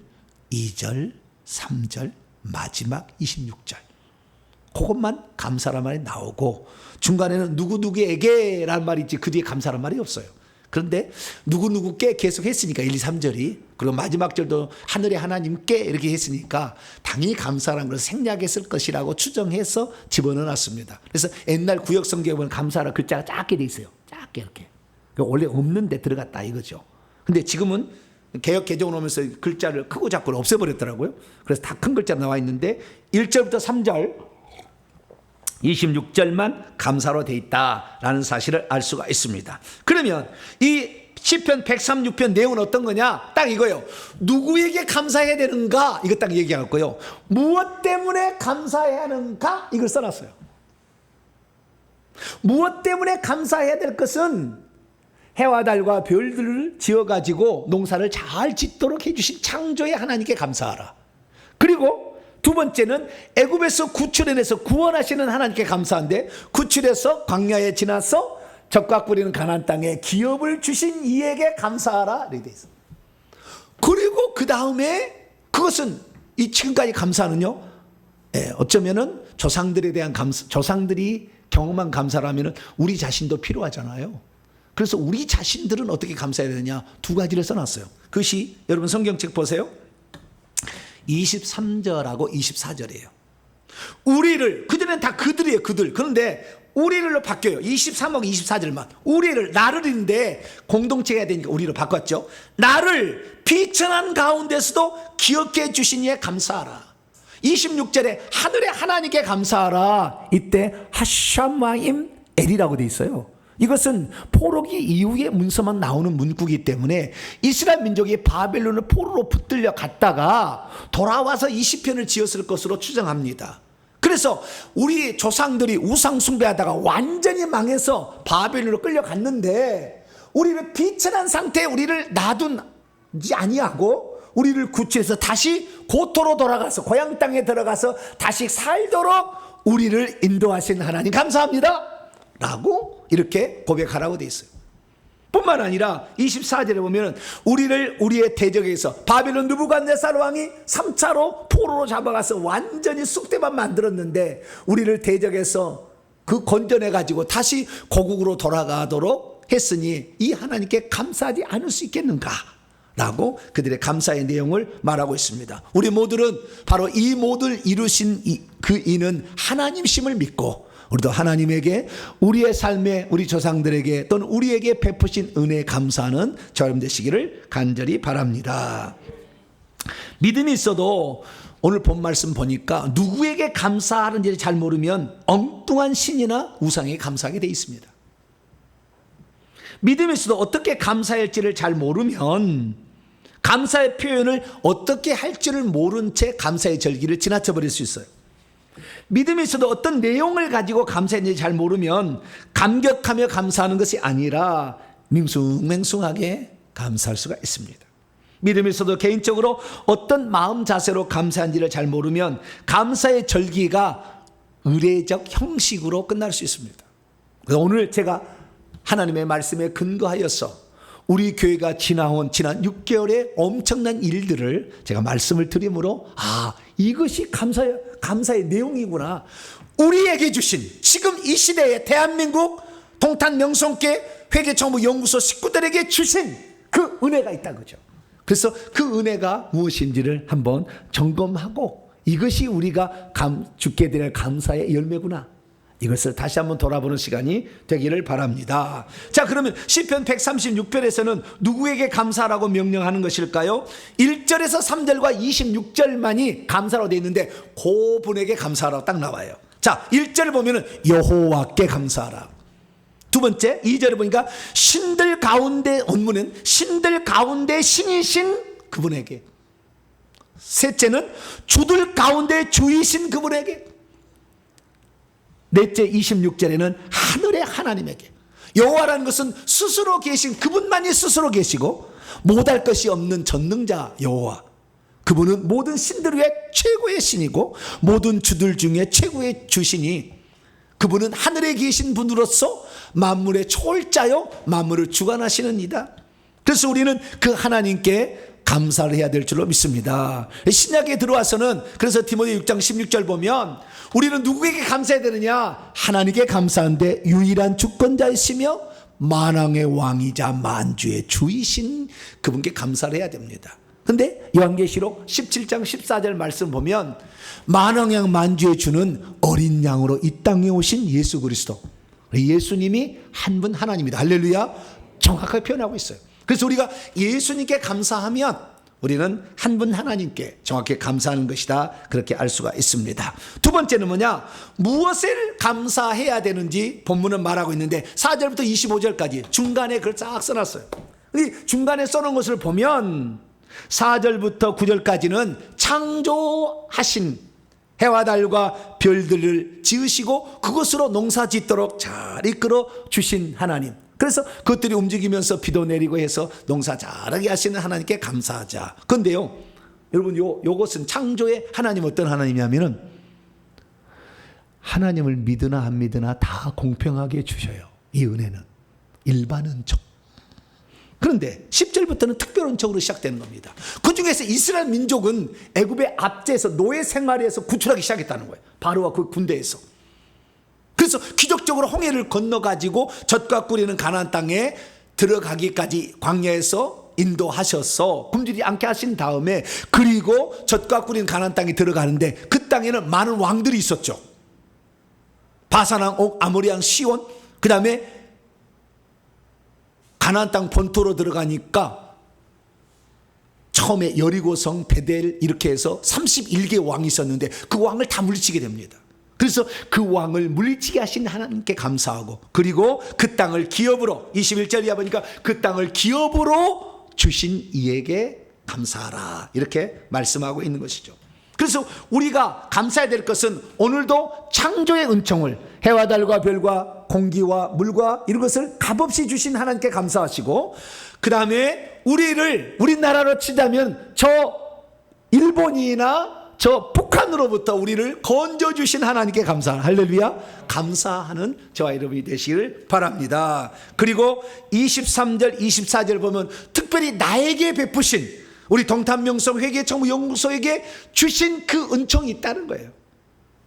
2절, 3절, 마지막 26절. 그것만 감사란 말이 나오고 중간에는 누구누구에게라는 말이 있지 그 뒤에 감사란 말이 없어요. 그런데 누구누구께 계속 했으니까 1, 2, 3절이, 그리고 마지막 절도 하늘의 하나님께 이렇게 했으니까 당연히 감사라는 걸 생략했을 것이라고 추정해서 집어넣어놨습니다. 그래서 옛날 구역 성경에 보면 감사라 글자가 작게 돼 있어요. 작게 이렇게. 원래 없는데 들어갔다 이거죠. 근데 지금은 개역 개정을 오면서 글자를 크고 작고를 없애버렸더라고요. 그래서 다 큰 글자 나와 있는데 1절부터 3절 26절만 감사로 돼 있다라는 사실을 알 수가 있습니다. 그러면 이 시편 136편 내용은 어떤 거냐? 딱 이거예요. 누구에게 감사해야 되는가? 이거 딱 얘기할 거예요. 무엇 때문에 감사해야 하는가? 이걸 써놨어요. 무엇 때문에 감사해야 될 것은 해와 달과 별들을 지어가지고 농사를 잘 짓도록 해주신 창조의 하나님께 감사하라. 그리고 두 번째는 애굽에서 구출해내서 구원하시는 하나님께 감사한데, 구출해서 광야에 지나서 적과 꿀이는 가나안 땅에 기업을 주신 이에게 감사하라 이렇게 돼 있어. 그리고 그 다음에 그것은 이 지금까지 감사는요, 어쩌면은 조상들에 대한 감사, 조상들이 경험한 감사라면은 우리 자신도 필요하잖아요. 그래서 우리 자신들은 어떻게 감사해야 되느냐, 2가지를 써놨어요. 그것이 여러분 성경책 보세요. 23절하고 24절이에요. 우리를, 그들은 다 그들이에요, 그들. 그런데 우리를로 바뀌어요. 23하고 24절만. 우리를, 나를인데 공동체가 해야 되니까 우리로 바꿨죠. 나를 비천한 가운데서도 기억해 주신 이에 감사하라. 26절에 하늘의 하나님께 감사하라. 이때 하샤마임 엘이라고 돼 있어요. 이것은 포로기 이후의 문서만 나오는 문구이기 때문에 이스라엘 민족이 바벨론을 포로로 붙들려 갔다가 돌아와서 이 시편을 지었을 것으로 추정합니다. 그래서 우리 조상들이 우상 숭배하다가 완전히 망해서 바벨론으로 끌려갔는데 우리를 비천한 상태에 우리를 놔둔지 아니하고 우리를 구출해서 다시 고토로 돌아가서 고향 땅에 들어가서 다시 살도록 우리를 인도하신 하나님 감사합니다 라고 이렇게 고백하라고 돼 있어요. 뿐만 아니라 24절에 보면 우리를 우리의 대적에서 바벨론 느부갓네살 왕이 3차로 포로로 잡아가서 완전히 쑥대밭 만들었는데 우리를 대적에서 그 건져내 가지고 다시 고국으로 돌아가도록 했으니 이 하나님께 감사하지 않을 수 있겠는가 라고 그들의 감사의 내용을 말하고 있습니다. 우리 모두는 바로 이 모두를 이루신 그 이는 하나님심을 믿고 우리도 하나님에게 우리의 삶에 우리 조상들에게 또는 우리에게 베푸신 은혜에 감사하는 저여러분 되시기를 간절히 바랍니다. 믿음이 있어도 오늘 본 말씀 보니까 누구에게 감사하는지 잘 모르면 엉뚱한 신이나 우상에 감사하게 돼 있습니다. 믿음이 있어도 어떻게 감사할지를 잘 모르면 감사의 표현을 어떻게 할지를 모른 채 감사의 절기를 지나쳐 버릴 수 있어요. 믿음이 있어도 어떤 내용을 가지고 감사했는지 잘 모르면 감격하며 감사하는 것이 아니라 밍숭맹숭하게 감사할 수가 있습니다. 믿음이 있어도 개인적으로 어떤 마음 자세로 감사한지를 잘 모르면 감사의 절기가 의례적 형식으로 끝날 수 있습니다. 그래서 오늘 제가 하나님의 말씀에 근거하여서 우리 교회가 지난 6개월의 엄청난 일들을 제가 말씀을 드림으로 이것이 감사의 내용이구나. 우리에게 주신 지금 이 시대에 대한민국 동탄명성교회 회계청부 연구소 식구들에게 주신 그 은혜가 있다는 거죠. 그래서 그 은혜가 무엇인지를 한번 점검하고 이것이 우리가 주께 드릴 감사의 열매구나. 이것을 다시 한번 돌아보는 시간이 되기를 바랍니다. 자, 그러면 시편 136편에서는 누구에게 감사라고 명령하는 것일까요? 1절에서 3절과 26절만이 감사로 되어 있는데 그 분에게 감사라고 딱 나와요. 자, 1절을 보면은 여호와께 감사하라. 두 번째 2절을 보니까 신들 가운데, 원문은 신들 가운데 신이신 그분에게. 셋째는 주들 가운데 주이신 그분에게. 넷째 26절에는 하늘의 하나님에게. 여호와라는 것은 스스로 계신 그분만이 스스로 계시고 못할 것이 없는 전능자 여호와. 그분은 모든 신들 위에 최고의 신이고 모든 주들 중에 최고의 주신이 그분은 하늘에 계신 분으로서 만물의 초월자요 만물을 주관하시는 이다. 그래서 우리는 그 하나님께 감사를 해야 될 줄로 믿습니다. 신약에 들어와서는 그래서 디모데 6장 16절 보면 우리는 누구에게 감사해야 되느냐? 하나님께 감사한데 유일한 주권자이시며 만왕의 왕이자 만주의 주이신 그분께 감사를 해야 됩니다. 근데 요한계시록 17장 14절 말씀 보면 만왕의 왕 만주의 주는 어린 양으로 이 땅에 오신 예수 그리스도, 예수님이 한 분 하나님이다. 할렐루야. 정확하게 표현하고 있어요. 그래서 우리가 예수님께 감사하면 우리는 한 분 하나님께 정확히 감사하는 것이다. 그렇게 알 수가 있습니다. 두 번째는 뭐냐? 무엇을 감사해야 되는지 본문은 말하고 있는데 4절부터 25절까지 중간에 그걸 쫙 써놨어요. 이 중간에 써놓은 것을 보면 4절부터 9절까지는 창조하신 해와 달과 별들을 지으시고 그것으로 농사 짓도록 잘 이끌어 주신 하나님. 그래서 그것들이 움직이면서 비도 내리고 해서 농사 잘하게 하시는 하나님께 감사하자. 그런데요, 여러분 요것은 창조의 하나님 어떤 하나님이냐면은 하나님을 믿으나 안 믿으나 다 공평하게 주셔요. 이 은혜는 일반 은총. 그런데 10절부터는 특별 은총으로 시작되는 겁니다. 그 중에서 이스라엘 민족은 애굽의 압제에서 노예 생활에서 구출하기 시작했다는 거예요. 바로와 그 군대에서. 그래서 기적적으로 홍해를 건너가지고 젖과 꿀이는 가나안 땅에 들어가기까지 광야에서 인도하셔서 굶주리지 않게 하신 다음에 그리고 젖과 꿀이는 가나안 땅에 들어가는데 그 땅에는 많은 왕들이 있었죠. 바산왕 옥, 아모리왕 시온, 그 다음에 가나안 땅 본토로 들어가니까 처음에 여리고성, 베델 이렇게 해서 31개 왕이 있었는데 그 왕을 다 물리치게 됩니다. 그래서 그 왕을 물리치게 하신 하나님께 감사하고 그리고 그 땅을 기업으로 21절 이하 보니까 그 땅을 기업으로 주신 이에게 감사하라 이렇게 말씀하고 있는 것이죠. 그래서 우리가 감사해야 될 것은 오늘도 창조의 은총을 해와 달과 별과 공기와 물과 이런 것을 값없이 주신 하나님께 감사하시고 그 다음에 우리나라로 치자면 저 일본이나 저 북한으로부터 우리를 건져주신 하나님께 감사하는 할렐루야 감사하는 저와 여러분이 되시길 바랍니다. 그리고 23절 24절 보면 특별히 나에게 베푸신 우리 동탄명성 회계청부 연구소에게 주신 그 은총이 있다는 거예요.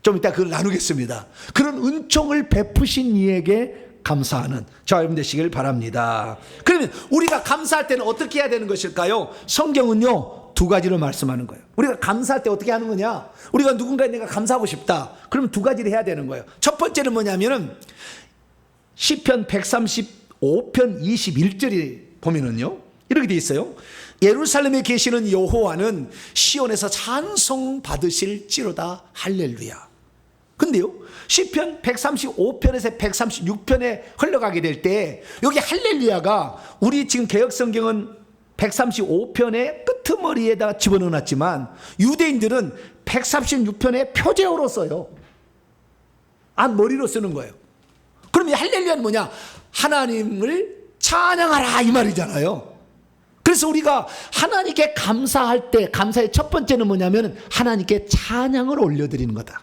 좀 이따 그걸 나누겠습니다. 그런 은총을 베푸신 이에게 감사하는 저와 여러분 되시길 바랍니다. 그러면 우리가 감사할 때는 어떻게 해야 되는 것일까요? 성경은요 두 가지로 말씀하는 거예요. 우리가 감사할 때 어떻게 하는 거냐? 우리가 누군가에 내가 감사하고 싶다. 그러면 두 가지를 해야 되는 거예요. 첫 번째는 뭐냐면은 시편 135편 21절에 보면은요 이렇게 돼 있어요. 예루살렘에 계시는 여호와는 시온에서 찬송 받으실지로다 할렐루야. 근데요 시편 135편에서 136편에 흘러가게 될 때 여기 할렐루야가 우리 지금 개역성경은 135편의 끄트머리에다 집어넣어놨지만 유대인들은 136편의 표제어로 써요. 앞머리로 쓰는 거예요. 그럼 이 할렐루야는 뭐냐? 하나님을 찬양하라 이 말이잖아요. 그래서 우리가 하나님께 감사할 때 감사의 첫 번째는 뭐냐면 하나님께 찬양을 올려드리는 거다.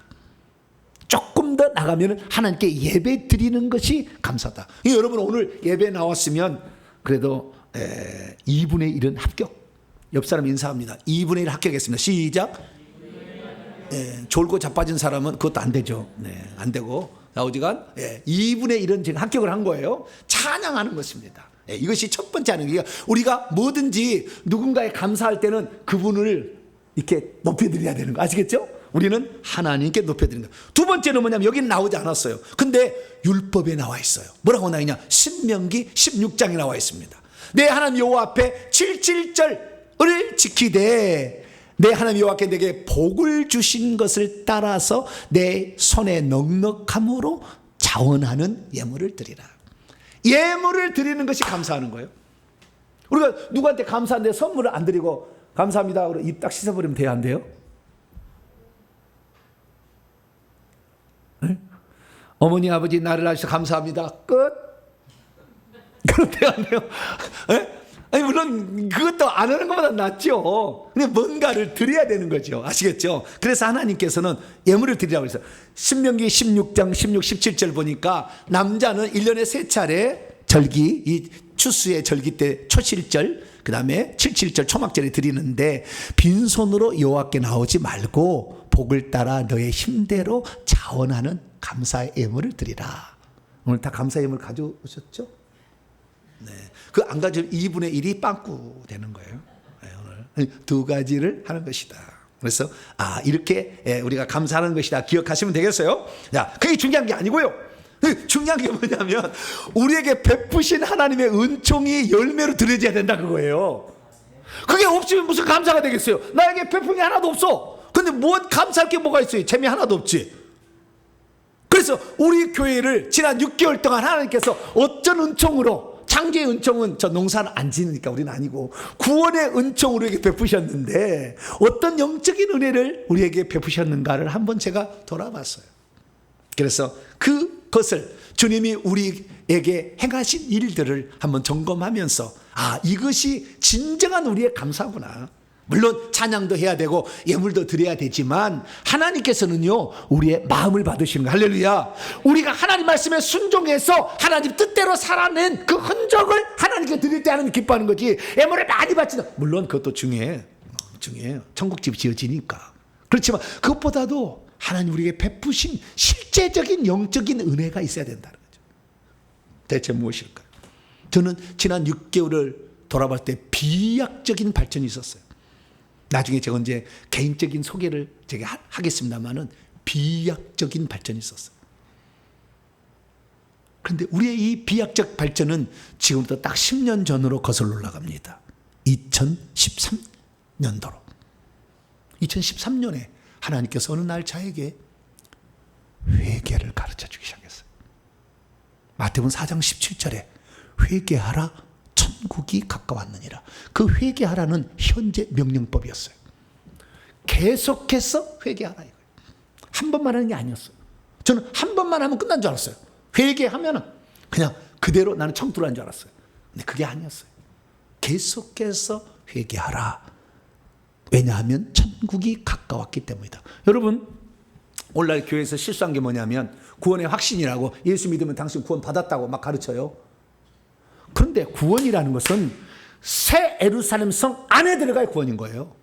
조금 더 나가면 하나님께 예배 드리는 것이 감사다. 여러분 오늘 예배 나왔으면 그래도 2분의 1은 합격. 옆 사람 인사합니다. 2분의 1 합격했습니다. 시작. 졸고 자빠진 사람은 그것도 안 되죠. 안 되고 어지간 2분의 1은 지금 합격을 한 거예요. 찬양하는 것입니다. 이것이 첫 번째 하는 게 우리가 뭐든지 누군가에 감사할 때는 그분을 이렇게 높여드려야 되는 거 아시겠죠? 우리는 하나님께 높여드리는 거. 두 번째는 뭐냐면 여기는 나오지 않았어요. 근데 율법에 나와 있어요. 뭐라고 나와 있냐? 신명기 16장에 나와 있습니다. 내 하나님 여호와 앞에 7.7절을 지키되 내 하나님 여호와께 내게 복을 주신 것을 따라서 내 손에 넉넉함으로 자원하는 예물을 드리라. 예물을 드리는 것이 감사하는 거예요. 우리가 누구한테 감사한데 선물을 안 드리고 감사합니다 그러고 입 딱 씻어버리면 돼요, 안 돼요? 네? 어머니 아버지 나를 낳으셔서 감사합니다 끝? 그럼 돼요, 안 돼요? 네? 아니 물론 그것도 안 하는 것보다 낫죠. 근데 뭔가를 드려야 되는 거죠. 아시겠죠? 그래서 하나님께서는 예물을 드리라고 했어요. 신명기 16장 16, 17절 보니까 남자는 1년에 3차례 절기, 이 추수의 절기 때 초실절, 그 다음에 77절 초막절에 드리는데 빈손으로 여호와께 나오지 말고 복을 따라 너의 힘대로 자원하는 감사의 예물을 드리라. 오늘 다 감사 예물 가져오셨죠? 네. 그 안 가지면 2분의 1이 빵꾸 되는 거예요. 네, 오늘 두 가지를 하는 것이다. 그래서 이렇게 우리가 감사하는 것이다 기억하시면 되겠어요. 자, 그게 중요한 게 아니고요. 중요한 게 뭐냐면 우리에게 베푸신 하나님의 은총이 열매로 드려져야 된다 그거예요. 그게 없으면 무슨 감사가 되겠어요? 나에게 베푼 게 하나도 없어. 근데 뭐 감사할 게 뭐가 있어요? 재미 하나도 없지. 그래서 우리 교회를 지난 6개월 동안 하나님께서 어떤 은총으로, 창조의 은총은 저 농사를 안 지으니까 우리는 아니고 구원의 은총으로 우리에게 베푸셨는데 어떤 영적인 은혜를 우리에게 베푸셨는가를 한번 제가 돌아봤어요. 그래서 그것을 주님이 우리에게 행하신 일들을 한번 점검하면서 이것이 진정한 우리의 감사구나. 물론 찬양도 해야 되고 예물도 드려야 되지만 하나님께서는요 우리의 마음을 받으시는 거예요. 할렐루야. 우리가 하나님 말씀에 순종해서 하나님 뜻대로 살아낸 그 흔적을 하나님께 드릴 때 하나님 기뻐하는 거지. 예물을 많이 바치는, 물론 그것도 중요해요. 천국집이 지어지니까. 그렇지만 그것보다도 하나님 우리에게 베푸신 실제적인 영적인 은혜가 있어야 된다는 거죠. 대체 무엇일까요? 저는 지난 6개월을 돌아볼 때 비약적인 발전이 있었어요. 나중에 제가 이제 개인적인 소개를 제가 하겠습니다만은 비약적인 발전이 있었어요. 그런데 우리의 이 비약적 발전은 지금부터 딱 10년 전으로 거슬러 올라갑니다. 2013년도로. 2013년에 하나님께서 어느 날 저에게 회개를 가르쳐 주기 시작했어요. 마태복음 4장 17절에 회개하라 천국이 가까웠느니라. 그 회개하라는 현재 명령법이었어요. 계속해서 회개하라 이거예요. 한 번만 하는 게 아니었어요. 저는 한 번만 하면 끝난 줄 알았어요. 회개하면은 그냥 그대로 나는 천국 들어간 줄 알았어요. 근데 그게 아니었어요. 계속해서 회개하라. 왜냐하면 천국이 가까웠기 때문이다. 여러분 오늘날 교회에서 실수한 게 뭐냐면 구원의 확신이라고 예수 믿으면 당신 구원 받았다고 막 가르쳐요. 그런데 구원이라는 것은 새 예루살렘 성 안에 들어가야 구원인 거예요.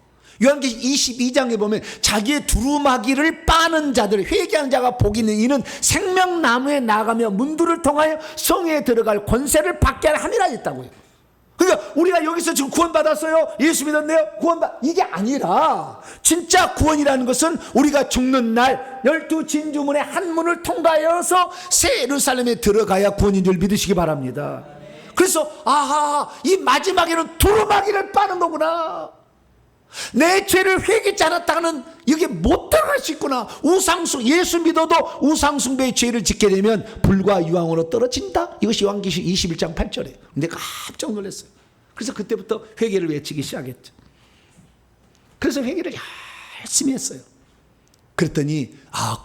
요한계시록 22장에 보면 자기의 두루마기를 빠는 자들, 회개하는 자가 복이 있는 이는 생명나무에 나가며 문들을 통하여 성에 들어갈 권세를 받게 함이라 했다고요. 그러니까 우리가 여기서 지금 구원받았어요, 예수 믿었네요, 이게 아니라 진짜 구원이라는 것은 우리가 죽는 날 12진주문의 한 문을 통과하여서 새 예루살렘에 들어가야 구원인 줄 믿으시기 바랍니다. 그래서 이 마지막에는 두루마기를 빠는 거구나. 내 죄를 회개치 않았다는 여기에 못 들어갈 수 있구나. 예수 믿어도 우상숭배의 죄를 짓게 되면 불과 유황으로 떨어진다. 이것이 요한계시록 21장 8절이에요. 근데 깜짝 놀랐어요. 그래서 그때부터 회개를 외치기 시작했죠. 그래서 회개를 열심히 했어요. 그랬더니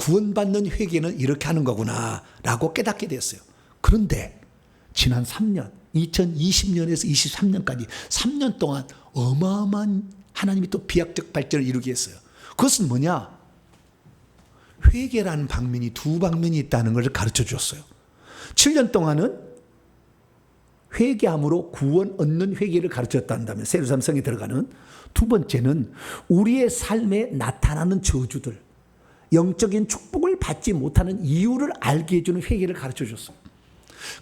구원받는 회개는 이렇게 하는 거구나 라고 깨닫게 됐어요. 그런데 지난 3년 2020년에서 23년까지 3년 동안 어마어마한 하나님이 또 비약적 발전을 이루게 했어요. 그것은 뭐냐? 회개라는 방면이 두 방면이 있다는 것을 가르쳐 줬어요. 7년 동안은 회개함으로 구원 얻는 회개를 가르쳤다 한다면 세루살렘 성에 들어가는, 두 번째는 우리의 삶에 나타나는 저주들, 영적인 축복을 받지 못하는 이유를 알게 해주는 회개를 가르쳐 줬어요.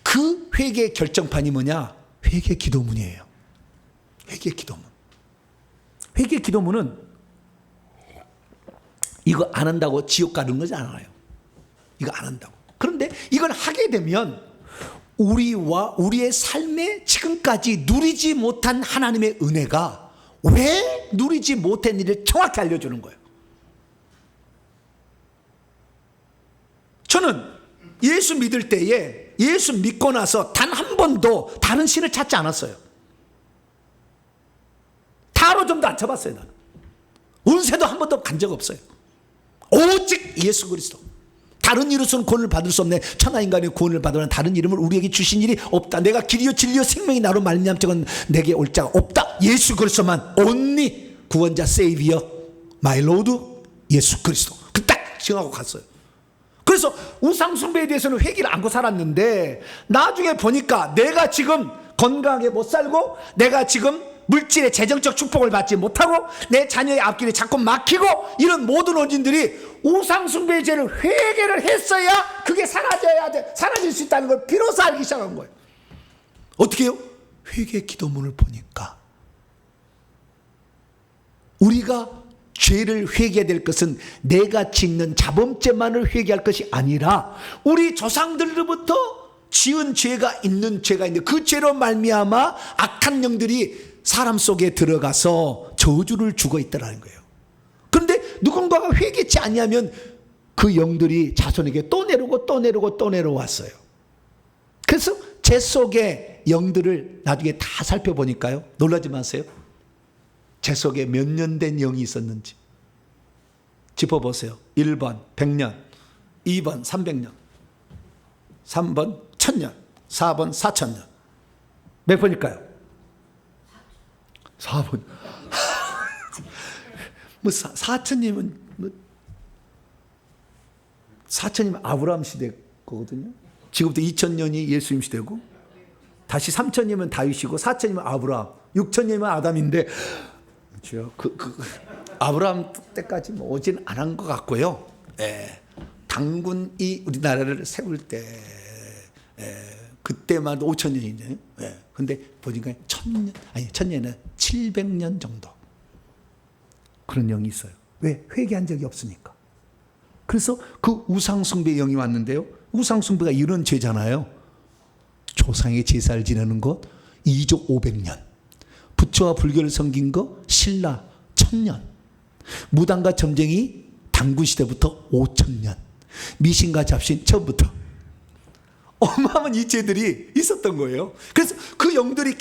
그 회개의 결정판이 뭐냐? 회개 기도문이에요. 회개 기도문. 회개 기도문은 이거 안 한다고 지옥 가는 거지 않아요. 이거 안 한다고. 그런데 이걸 하게 되면 우리와 우리의 삶에 지금까지 누리지 못한 하나님의 은혜가 왜 누리지 못한 일을 정확히 알려주는 거예요. 저는 예수 믿을 때에, 예수 믿고 나서 단 한 번도 다른 신을 찾지 않았어요. 타로점도 안 쳐봤어요. 나는 운세도 한 번도 간 적 없어요. 오직 예수 그리스도. 다른 이로서는 구원을 받을 수 없네. 천하인간의 구원을 받으면 다른 이름을 우리에게 주신 일이 없다. 내가 길이요 진리요 생명이 나로 말미암 적은 내게 올 자가 없다. 예수 그리스도만, only 구원자, 세이비어, 마이 로드 예수 그리스도. 그 딱 정하고 갔어요. 그래서 우상숭배에 대해서는 회개를 안고 살았는데, 나중에 보니까 내가 지금 건강하게 못 살고, 내가 지금 물질의 재정적 축복을 받지 못하고, 내 자녀의 앞길이 자꾸 막히고, 이런 모든 원인들이 우상숭배의 죄를 회개를 했어야 그게 사라져야 돼, 사라질 수 있다는 걸 비로소 알기 시작한 거예요. 어떻게 해요? 회개 기도문을 보니까 우리가 죄를 회개해야 될 것은 내가 짓는 자범죄만을 회개할 것이 아니라 우리 조상들로부터 지은 죄가 있는데 그 죄로 말미암아 악한 영들이 사람 속에 들어가서 저주를 주고 있다는 거예요. 그런데 누군가가 회개치 아니하면 그 영들이 자손에게 또 내려오고 또 내려오고 또 내려왔어요. 그래서 제 속의 영들을 나중에 다 살펴보니까요, 놀라지 마세요. 제 속에 몇 년 된 영이 있었는지 짚어보세요. 1번 100년, 2번 300년, 3번 1000년, 4번 4000년. 몇 번일까요? 4번. 뭐 4000님은 뭐 4000님 아브라함 시대 거거든요. 지금부터 2000년이 예수님 시대고, 다시 3000년이면 다윗이고, 4000년이면 아브라함, 6000년이면 아담인데, 그렇죠. 아브라함 때까지 뭐 오진 않은 것 같고요. 예. 당군이 우리나라를 세울 때, 그때만 5000년이네요. 예. 근데 보니까 1000년은 700년 정도. 그런 영이 있어요. 왜? 회개한 적이 없으니까. 그래서 그 우상숭배의 영이 왔는데요. 우상숭배가 이런 죄잖아요. 조상의 제사를 지내는 것 2조 500년. 부처와 불교를 섬긴 거 신라 1000년. 무당과 점쟁이 당군시대부터 5000년. 미신과 잡신 처음부터. 어마어마한 이 죄들이 있었던 거예요. 그래서 그 영들이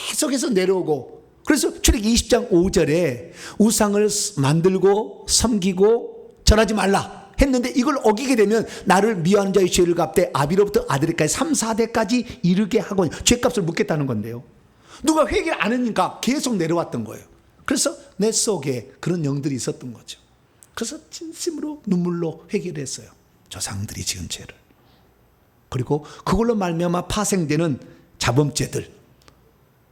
계속해서 내려오고, 그래서 출애기 20장 5절에 우상을 만들고 섬기고 절하지 말라 했는데, 이걸 어기게 되면 나를 미워하는 자의 죄를 갚되 아비로부터 아들에까지 3, 4대까지 이르게 하고 죄값을 묻겠다는 건데요. 누가 회개를 안 하니까 계속 내려왔던 거예요. 그래서 내 속에 그런 영들이 있었던 거죠. 그래서 진심으로 눈물로 회개를 했어요. 조상들이 지은 죄를. 그리고 그걸로 말미암아 파생되는 자범죄들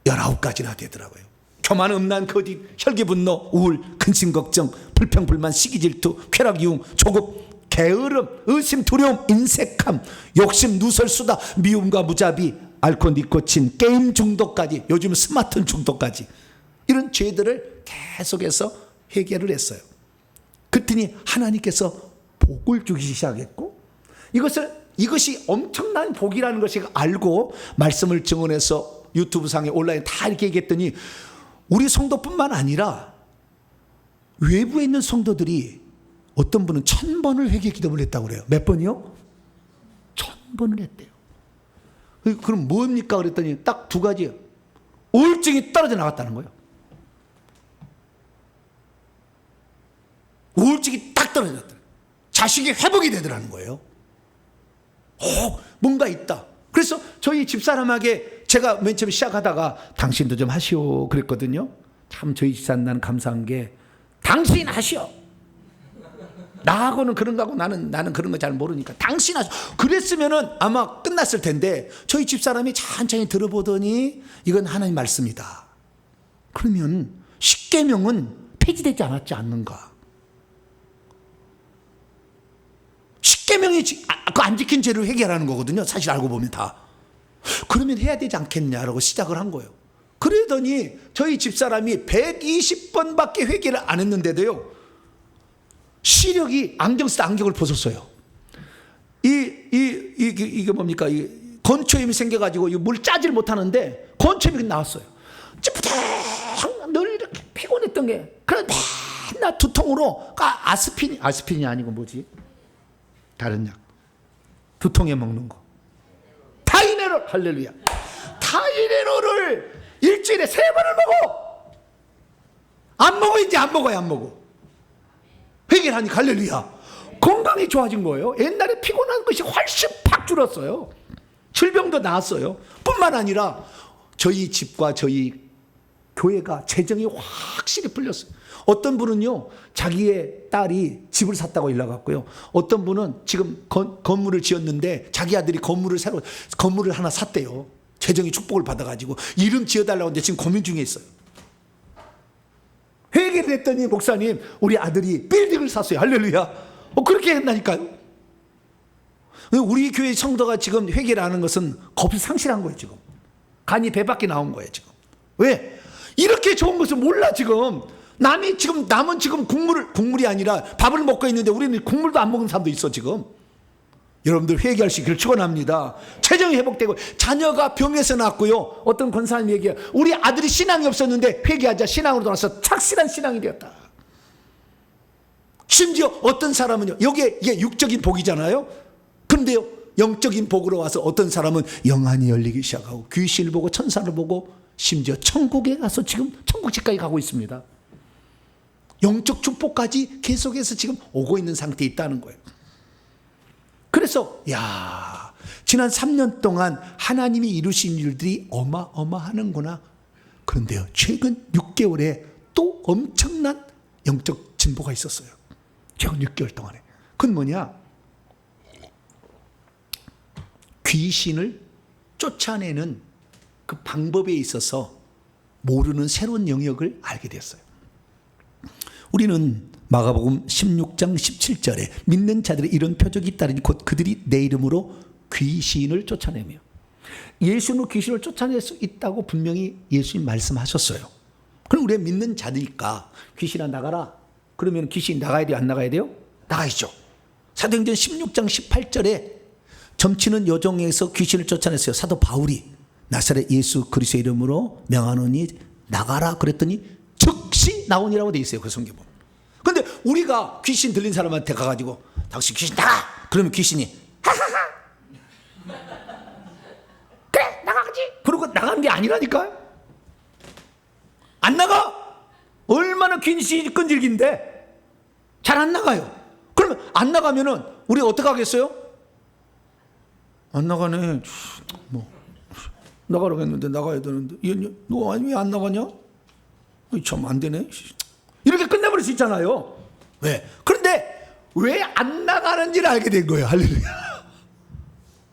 19가지나 되더라고요. 교만, 음란, 거짓, 혈기, 분노, 우울, 근심, 걱정, 불평, 불만, 시기, 질투, 쾌락, 유흥, 조급, 게으름, 의심, 두려움, 인색함, 욕심, 누설, 수다, 미움과 무자비, 알코올, 니코틴, 게임 중독까지, 요즘 스마트폰 중독까지, 이런 죄들을 계속해서 회개를 했어요. 그랬더니 하나님께서 복을 주기 시작했고, 이것이 엄청난 복이라는 것을 알고 말씀을 증언해서 유튜브 상에 온라인 다 이렇게 얘기했더니, 우리 성도뿐만 아니라 외부에 있는 성도들이 어떤 분은 1000번을 회개 기도를 했다고 그래요. 몇 번이요? 1000번을 했대요. 그럼 뭡니까? 그랬더니 딱 두 가지예요. 우울증이 떨어져 나갔다는 거예요. 우울증이 딱 떨어졌다. 자식이 회복이 되더라는 거예요. 뭔가 있다. 그래서 저희 집사람에게 제가 맨 처음 시작하다가 당신도 좀 하시오 그랬거든요. 참 저희 집사람 나는 감사한 게 당신 하시오. 나하고는 그런 거고 나는 그런 거 잘 모르니까 당신 하셔. 그랬으면은 아마 끝났을 텐데 저희 집사람이 천천히 들어보더니 이건 하나님 말씀이다. 그러면 십계명은 폐지되지 않았지 않는가? 십계명이 그 안 지킨 죄를 해결하는 거거든요. 사실 알고 보면 다. 그러면 해야 되지 않겠냐라고 시작을 한 거예요. 그러더니 저희 집사람이 120번밖에 회개를 안 했는데도요, 시력이 안경 쓰다 안경을 벗었어요. 이게 뭡니까? 건초염이 생겨가지고 물 짜질 못하는데 건초염이 나왔어요. 찌뿌둥 늘 이렇게 피곤했던 게, 그래 맨날 두통으로 아스피린이 아니고 뭐지? 다른 약. 두통에 먹는 거. 타이레놀, 할렐루야. 타이레놀을 일주일에 3번을 먹어. 안 먹어, 이제 안 먹어요, 안 먹어. 회개를 하니까 할렐루야. 건강이 좋아진 거예요. 옛날에 피곤한 것이 훨씬 팍 줄었어요. 질병도 나았어요. 뿐만 아니라 저희 집과 저희 교회가 재정이 확실히 풀렸어요. 어떤 분은요, 자기의 딸이 집을 샀다고 연락왔고요. 어떤 분은 지금 건물을 지었는데 자기 아들이 건물을 하나 샀대요. 재정이 축복을 받아가지고 이름 지어달라고 하는데 지금 고민 중에 있어요. 회개를 했더니 목사님, 우리 아들이 빌딩을 샀어요. 할렐루야. 그렇게 했나니까요. 우리 교회 성도가 지금 회개를 하는 것은 겁이 상실한 거예요. 지금 간이 배 밖에 나온 거예요. 지금 왜? 이렇게 좋은 것을 몰라. 지금 남은 지금 국물이 아니라 밥을 먹고 있는데 우리는 국물도 안 먹는 사람도 있어. 지금 여러분들 회개할 수 있기를 축원합니다. 체정이 회복되고 자녀가 병에서 낳았고요. 어떤 권사님이 얘기해요. 우리 아들이 신앙이 없었는데 회개하자 신앙으로 돌아서 착실한 신앙이 되었다. 심지어 어떤 사람은요, 이게 육적인 복이잖아요. 그런데요, 영적인 복으로 와서 어떤 사람은 영안이 열리기 시작하고 귀신을 보고 천사를 보고 심지어 천국에 가서 지금 천국집까지 가고 있습니다. 영적 축복까지 계속해서 지금 오고 있는 상태에 있다는 거예요. 그래서 지난 3년 동안 하나님이 이루신 일들이 어마어마하는구나. 그런데요, 최근 6개월에 또 엄청난 영적 진보가 있었어요. 최근 6개월 동안에. 그건 뭐냐? 귀신을 쫓아내는 그 방법에 있어서 모르는 새로운 영역을 알게 됐어요. 우리는 마가복음 16장 17절에 믿는 자들의 이런 표적이 있다니 곧 그들이 내 이름으로 귀신을 쫓아내며, 예수는 귀신을 쫓아낼 수 있다고 분명히 예수님 말씀하셨어요. 그럼 우리가 믿는 자니까 귀신아 나가라. 그러면 귀신이 나가야 돼요? 안 나가야 돼요? 나가야죠. 사도행전 16장 18절에 점치는 여종에서 귀신을 쫓아냈어요. 사도 바울이 나사렛 예수 그리스도의 이름으로 명하노니 나가라 그랬더니 즉시 나오니라고 돼 있어요. 그 성경 보면. 그런데 우리가 귀신 들린 사람한테 가가지고 당신 귀신 나가! 그러면 귀신이 하하하 그래 나가지! 그러고 나간 게 아니라니까요. 안 나가! 얼마나 귀신이 끈질긴데 잘 안 나가요. 그러면 안 나가면은 우리 어떻게 하겠어요? 안 나가네. 나가라고 했는데 나가야 되는데 너 왜 안 나가냐? 참 안 되네. 이렇게 끝내버릴 수 있잖아요. 왜? 그런데 왜 안 나가는지를 알게 된 거예요. 할렐루야.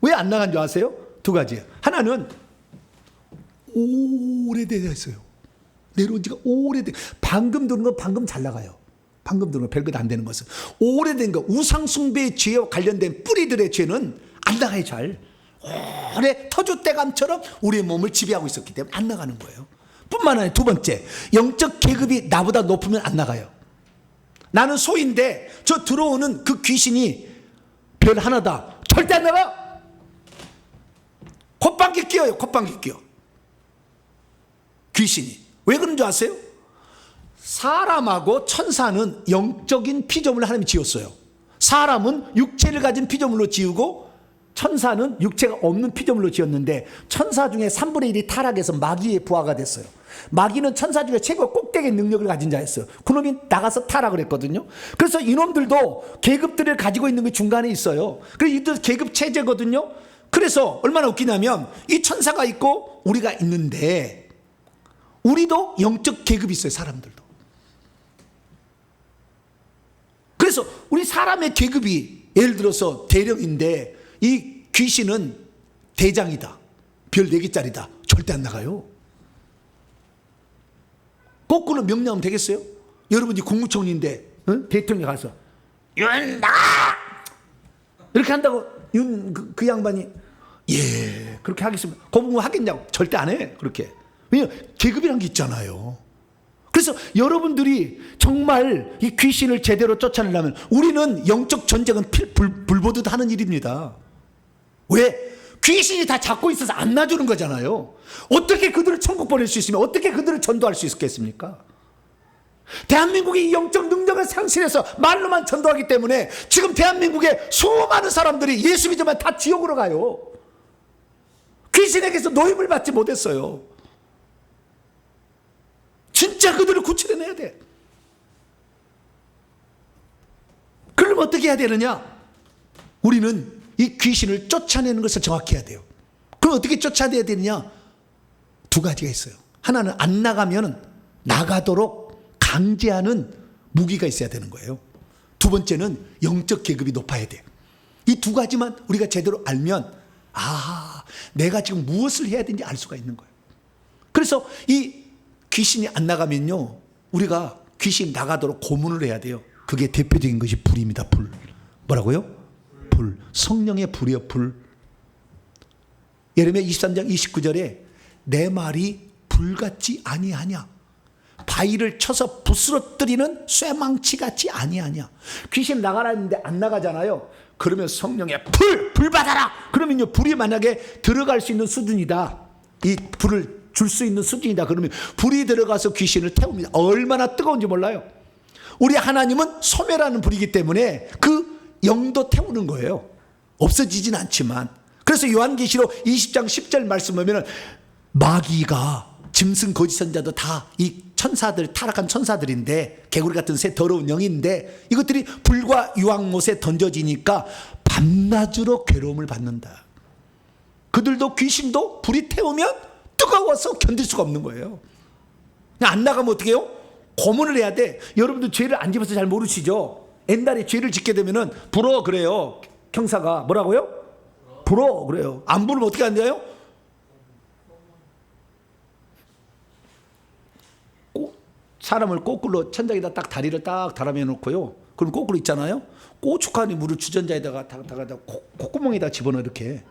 왜 안 나간 줄 아세요? 두 가지예요. 하나는 오래됐어요. 내려온 지가 오래돼. 방금 들은 건 방금 잘 나가요. 방금 들은 건 별것 안 되는 것은 오래된 거, 우상숭배의 죄와 관련된 뿌리들의 죄는 안 나가요. 잘 오래 터줏대감처럼 우리의 몸을 지배하고 있었기 때문에 안 나가는 거예요. 뿐만 아니라 두 번째, 영적 계급이 나보다 높으면 안 나가요. 나는 소인데 저 들어오는 그 귀신이 별 하나다. 절대 안 나가. 콧방귀 뀌어요. 콧방귀 뀌어. 귀신이. 왜 그런 줄 아세요? 사람하고 천사는 영적인 피조물을 하나님이 지었어요. 사람은 육체를 가진 피조물로 지우고 천사는 육체가 없는 피조물로 지었는데 천사 중에 3분의 1이 타락해서 마귀의 부하가 됐어요. 마귀는 천사 중에 최고 꼭대기의 능력을 가진 자였어요. 그놈이 나가서 타락을 했거든요. 그래서 이놈들도 계급들을 가지고 있는 게 중간에 있어요. 그래서 이들 계급 체제거든요. 그래서 얼마나 웃기냐면 이 천사가 있고 우리가 있는데 우리도 영적 계급이 있어요. 사람들도. 그래서 그래서 우리 사람의 계급이 예를 들어서 대령인데 이 귀신은 대장이다, 별 4개짜리다, 절대 안 나가요. 거꾸로 명령하면 되겠어요? 여러분이 국무총리인데 대통령이 가서 윤 나가! 이렇게 한다고 그 양반이 예 그렇게 하겠습니다. 거부면 하겠냐고? 절대 안 해. 그렇게. 왜냐하면 계급이란 게 있잖아요. 그래서 여러분들이 정말 이 귀신을 제대로 쫓아내려면 우리는 영적 전쟁은 불보듯 하는 일입니다. 왜? 귀신이 다 잡고 있어서 안 놔주는 거잖아요. 어떻게 그들을 천국 보낼 수 있으며 어떻게 그들을 전도할 수 있겠습니까? 대한민국이 영적 능력을 상실해서 말로만 전도하기 때문에 지금 대한민국의 수많은 사람들이 예수 믿으면 다 지옥으로 가요. 귀신에게서 노임을 받지 못했어요. 진짜 그들을 구출해내야 돼. 그럼 어떻게 해야 되느냐? 우리는 이 귀신을 쫓아내는 것을 정확히 해야 돼요. 그럼 어떻게 쫓아내야 되느냐? 2가지가 있어요. 하나는 안 나가면 나가도록 강제하는 무기가 있어야 되는 거예요. 2번째는 영적 계급이 높아야 돼요. 이 2가지만 우리가 제대로 알면 내가 지금 무엇을 해야 되는지 알 수가 있는 거예요. 그래서 이 귀신이 안 나가면요, 우리가 귀신 나가도록 고문을 해야 돼요. 그게 대표적인 것이 불입니다. 불. 뭐라고요? 불. 성령의 불이요, 불. 예레미야 23장 29절에 내 말이 불같지 아니하냐, 바위를 쳐서 부스러뜨리는 쇠망치같이 아니하냐. 귀신 나가라 했는데 안 나가잖아요. 그러면 성령의 불 받아라. 그러면요, 불이 만약에 들어갈 수 있는 수준이다, 이 불을 줄 수 있는 수준이다, 그러면 불이 들어가서 귀신을 태웁니다. 얼마나 뜨거운지 몰라요. 우리 하나님은 소매라는 불이기 때문에 그 영도 태우는 거예요. 없어지진 않지만. 그래서 요한계시록 20장 10절 말씀 보면 마귀가, 짐승 거짓 선자도 다 이 천사들, 타락한 천사들인데, 개구리 같은 새 더러운 영인데, 이것들이 불과 유황못에 던져지니까 밤낮으로 괴로움을 받는다. 그들도, 귀신도 불이 태우면 뜨거워서 견딜 수가 없는 거예요. 안 나가면 어떻게 해요? 고문을 해야 돼. 여러분들 죄를 안 집어서 잘 모르시죠? 옛날에 죄를 짓게 되면은 불어 그래요. 형사가 뭐라고요? 불어 그래요. 안 부르면 어떻게 한대요? 사람을 거꾸로 천장에다 딱 다리를 딱 달아매 놓고요. 그럼 거꾸로 있잖아요. 고춧가루 물을 주전자에다가 콧구멍에다 집어넣어 이렇게.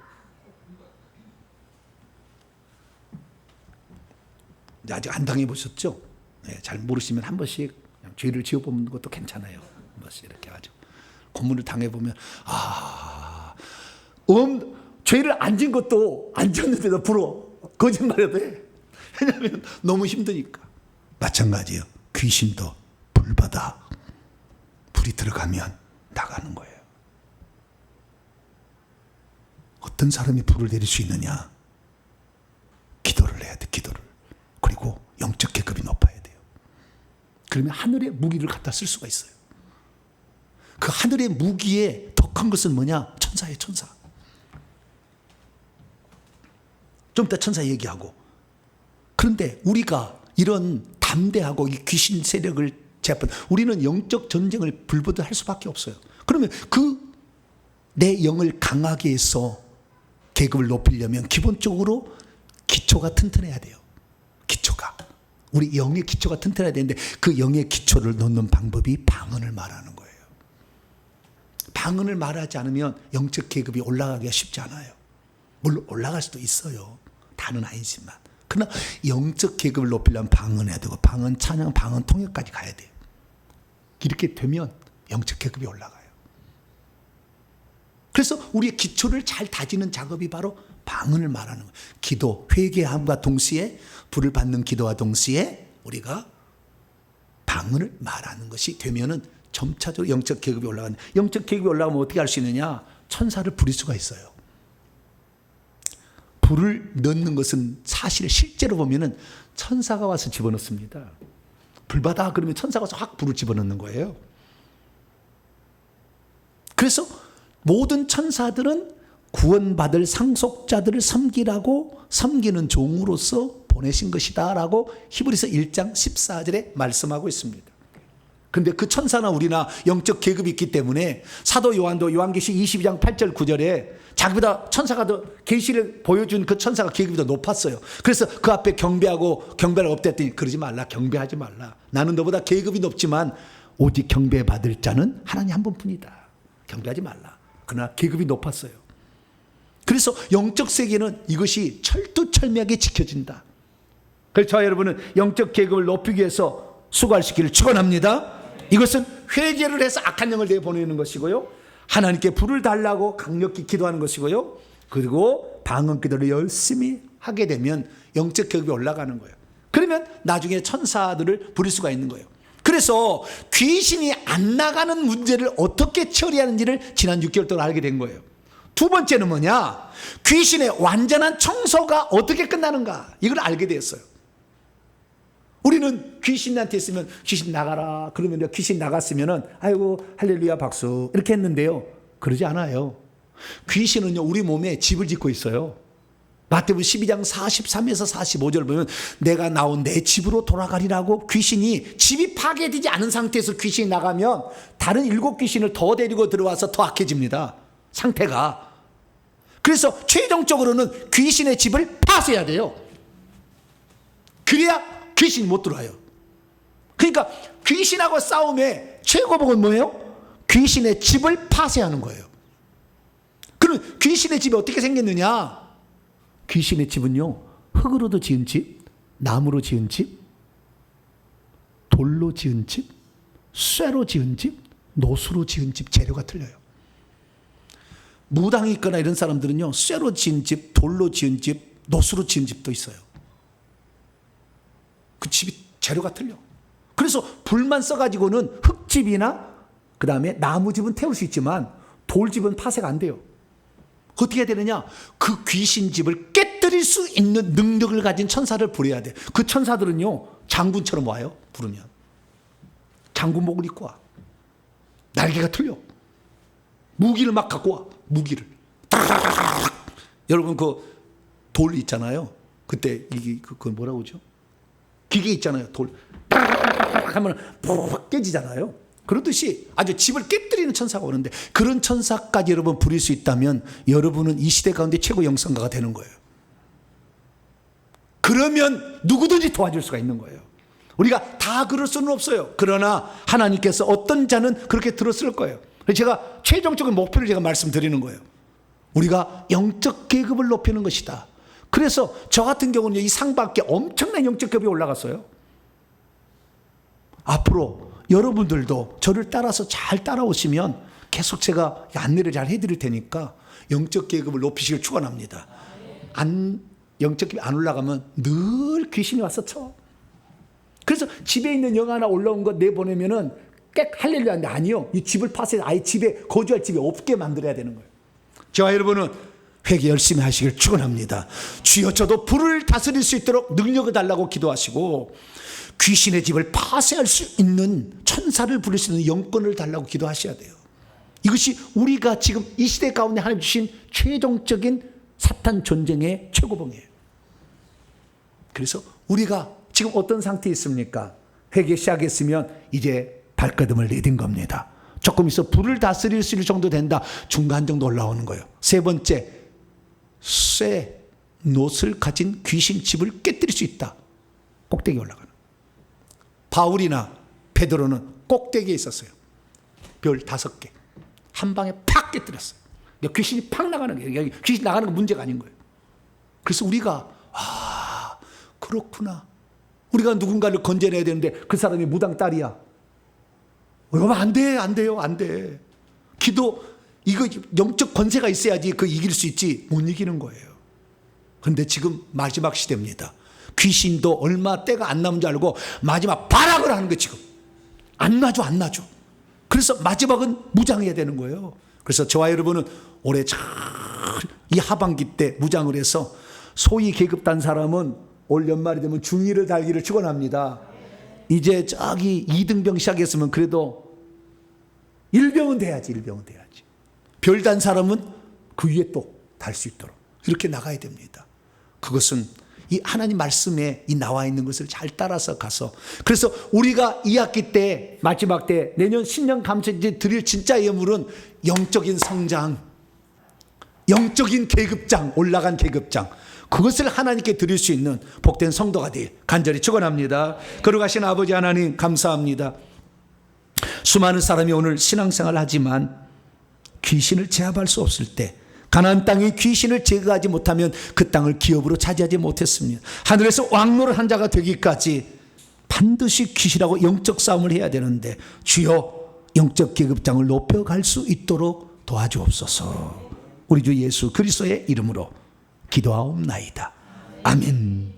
아직 안 당해보셨죠? 네, 잘 모르시면 한 번씩 그냥 죄를 지어보는 것도 괜찮아요. 한 번씩 이렇게 가지고 고문을 당해보면 죄를 안 진 것도 안 졌는데도 불어. 거짓말해도 해. 왜냐하면 너무 힘드니까. 마찬가지예요. 귀신도 불받아. 불이 들어가면 나가는 거예요. 어떤 사람이 불을 내릴 수 있느냐? 기도를 해야 돼. 기도를. 그리고 영적 계급이 높아야 돼요. 그러면 하늘의 무기를 갖다 쓸 수가 있어요. 그 하늘의 무기에 더 큰 것은 뭐냐? 천사예요. 천사. 좀 이따 천사 얘기하고. 그런데 우리가 이런 담대하고 이 귀신 세력을 제압한, 우리는 영적 전쟁을 불보듯 할 수밖에 없어요. 그러면 내 영을 강하게 해서 계급을 높이려면 기본적으로 기초가 튼튼해야 돼요. 기초가. 우리 영의 기초가 튼튼해야 되는데 그 영의 기초를 놓는 방법이 방언을 말하는 거예요. 방언을 말하지 않으면 영적 계급이 올라가기가 쉽지 않아요. 물론 올라갈 수도 있어요. 다는 아니지만. 그러나 영적 계급을 높이려면 방언해야 되고, 방언, 찬양, 방언, 통역까지 가야 돼요. 이렇게 되면 영적 계급이 올라가요. 그래서 우리의 기초를 잘 다지는 작업이 바로 방언을 말하는 거예요. 기도, 회개함과 동시에, 불을 받는 기도와 동시에 우리가 방언을 말하는 것이 되면은 점차적으로 영적 계급이 올라가는. 영적 계급이 올라가면 어떻게 할 수 있느냐? 천사를 부릴 수가 있어요. 불을 넣는 것은 사실 실제로 보면은 천사가 와서 집어넣습니다. 불 받아 그러면 천사가 와서 확 불을 집어넣는 거예요. 그래서 모든 천사들은 구원받을 상속자들을 섬기라고, 섬기는 종으로서 보내신 것이다 라고 히브리서 1장 14절에 말씀하고 있습니다. 근데 그 천사나 우리나 영적 계급이 있기 때문에 사도 요한도 요한계시 22장 8절 9절에 자기보다 천사가 더 계시를 보여준 그 천사가 계급이 더 높았어요. 그래서 그 앞에 경배를 없댔더니 그러지 말라, 경배하지 말라. 나는 너보다 계급이 높지만 오직 경배받을 자는 하나님 한 분뿐이다. 경배하지 말라. 그러나 계급이 높았어요. 그래서 영적 세계는 이것이 철두철미하게 지켜진다. 그래서 저와 여러분은 영적 계급을 높이기 위해서 수고할 수 있기를 축원합니다. 이것은 회개를 해서 악한 영을 내보내는 것이고요, 하나님께 불을 달라고 강력히 기도하는 것이고요, 그리고 방언 기도를 열심히 하게 되면 영적 계급이 올라가는 거예요. 그러면 나중에 천사들을 부릴 수가 있는 거예요. 그래서 귀신이 안 나가는 문제를 어떻게 처리하는지를 지난 6개월 동안 알게 된 거예요. 두 번째는 뭐냐? 귀신의 완전한 청소가 어떻게 끝나는가? 이걸 알게 되었어요. 우리는 귀신한테 있으면 귀신 나가라 그러면 귀신 나갔으면은 아이고 할렐루야 박수 이렇게 했는데요, 그러지 않아요. 귀신은요 우리 몸에 집을 짓고 있어요. 마태복음 12장 43에서 45절 보면 내가 나온 내 집으로 돌아가리라고, 귀신이 집이 파괴되지 않은 상태에서 귀신이 나가면 다른 7 귀신을 더 데리고 들어와서 더 악해집니다, 상태가. 그래서 최종적으로는 귀신의 집을 파쇄해야 돼요. 그래야 귀신이 못 들어와요. 그러니까 귀신하고 싸움의 최고봉은 뭐예요? 귀신의 집을 파쇄하는 거예요. 그럼 귀신의 집이 어떻게 생겼느냐? 귀신의 집은요, 흙으로도 지은 집, 나무로 지은 집, 돌로 지은 집, 쇠로 지은 집, 노수로 지은 집, 재료가 틀려요. 무당이 있거나 이런 사람들은요, 쇠로 지은 집, 돌로 지은 집, 노수로 지은 집도 있어요. 그 집이 재료가 틀려. 그래서 불만 써가지고는 흙집이나 그 다음에 나무집은 태울 수 있지만 돌집은 파쇄가 안 돼요. 어떻게 해야 되느냐? 그 귀신집을 깨뜨릴 수 있는 능력을 가진 천사를 부려야 돼. 그 천사들은요 장군처럼 와요. 부르면 장군복을 입고 와. 날개가 틀려. 무기를 막 갖고 와. 무기를 여러분 그 돌 있잖아요. 그때 이게 그 뭐라고 하죠? 기계 있잖아요. 돌 하면 푹 깨지잖아요. 그렇듯이 아주 집을 깨뜨리는 천사가 오는데, 그런 천사까지 여러분 부릴 수 있다면 여러분은 이 시대 가운데 최고 영성가가 되는 거예요. 그러면 누구든지 도와줄 수가 있는 거예요. 우리가 다 그럴 수는 없어요. 그러나 하나님께서 어떤 자는 그렇게 들었을 거예요. 그래서 제가 최종적인 목표를 제가 말씀드리는 거예요. 우리가 영적 계급을 높이는 것이다. 그래서 저 같은 경우는 이 상밖에 엄청난 영적 계급이 올라갔어요. 앞으로 여러분들도 저를 따라서 잘 따라오시면 계속 제가 안내를 잘 해드릴 테니까 영적 계급을 높이시길 축원합니다. 영적 계급이 안 올라가면 늘 귀신이 와서 쳐. 그래서 집에 있는 영 하나 올라온 거 내보내면은 할렐루야인데 아니요. 이 집을 파쇄, 아예 집에 거주할 집이 없게 만들어야 되는 거예요. 저와 여러분은 회개 열심히 하시길 축원합니다. 주여 저도 불을 다스릴 수 있도록 능력을 달라고 기도하시고, 귀신의 집을 파쇄할 수 있는 천사를 부릴 수 있는 영권을 달라고 기도하셔야 돼요. 이것이 우리가 지금 이 시대 가운데 하나님 주신 최종적인 사탄 전쟁의 최고봉이에요. 그래서 우리가 지금 어떤 상태에 있습니까? 회개 시작했으면 이제 발걸음을 내딘 겁니다. 조금 있어 불을 다스릴 수 있을 정도 된다. 중간 정도 올라오는 거예요. 세 번째, 쇠, 놋을 가진 귀신 집을 깨뜨릴 수 있다. 꼭대기에 올라가는. 바울이나 베드로는 꼭대기에 있었어요. 별 5개. 한 방에 팍 깨뜨렸어요. 그러니까 귀신이 팍 나가는 거예요. 귀신 나가는 건 문제가 아닌 거예요. 그래서 우리가 그렇구나. 우리가 누군가를 건져내야 되는데 그 사람이 무당 딸이야. 그러면 안 돼. 기도, 이거 영적 권세가 있어야지 그 이길 수 있지. 못 이기는 거예요. 그런데 지금 마지막 시대입니다. 귀신도 얼마 때가 안 남은 줄 알고 마지막 발악을 하는 거예요. 지금 안 놔줘. 그래서 마지막은 무장해야 되는 거예요. 그래서 저와 여러분은 올해 잘 이 하반기 때 무장을 해서 소위 계급단 사람은 올 연말이 되면 중위를 달기를 축원합니다. 이제 저기 2등병 시작했으면 그래도 1병은 돼야지. 별단 사람은 그 위에 또 달 수 있도록 이렇게 나가야 됩니다. 그것은 이 하나님 말씀에 이 나와 있는 것을 잘 따라서 가서, 그래서 우리가 2학기 때 마지막 때 내년 신년 감사 이제 드릴 진짜 예물은 영적인 성장, 영적인 계급장, 올라간 계급장, 그것을 하나님께 드릴 수 있는 복된 성도가 되길 간절히 축원합니다. 거룩하신 아버지 하나님 감사합니다. 수많은 사람이 오늘 신앙생활을 하지만 귀신을 제압할 수 없을 때, 가나안 땅에 귀신을 제거하지 못하면 그 땅을 기업으로 차지하지 못했습니다. 하늘에서 왕노를 한 자가 되기까지 반드시 귀신하고 영적 싸움을 해야 되는데, 주여 영적 계급장을 높여갈 수 있도록 도와주옵소서. 우리 주 예수 그리스도의 이름으로 기도하옵나이다. 아멘.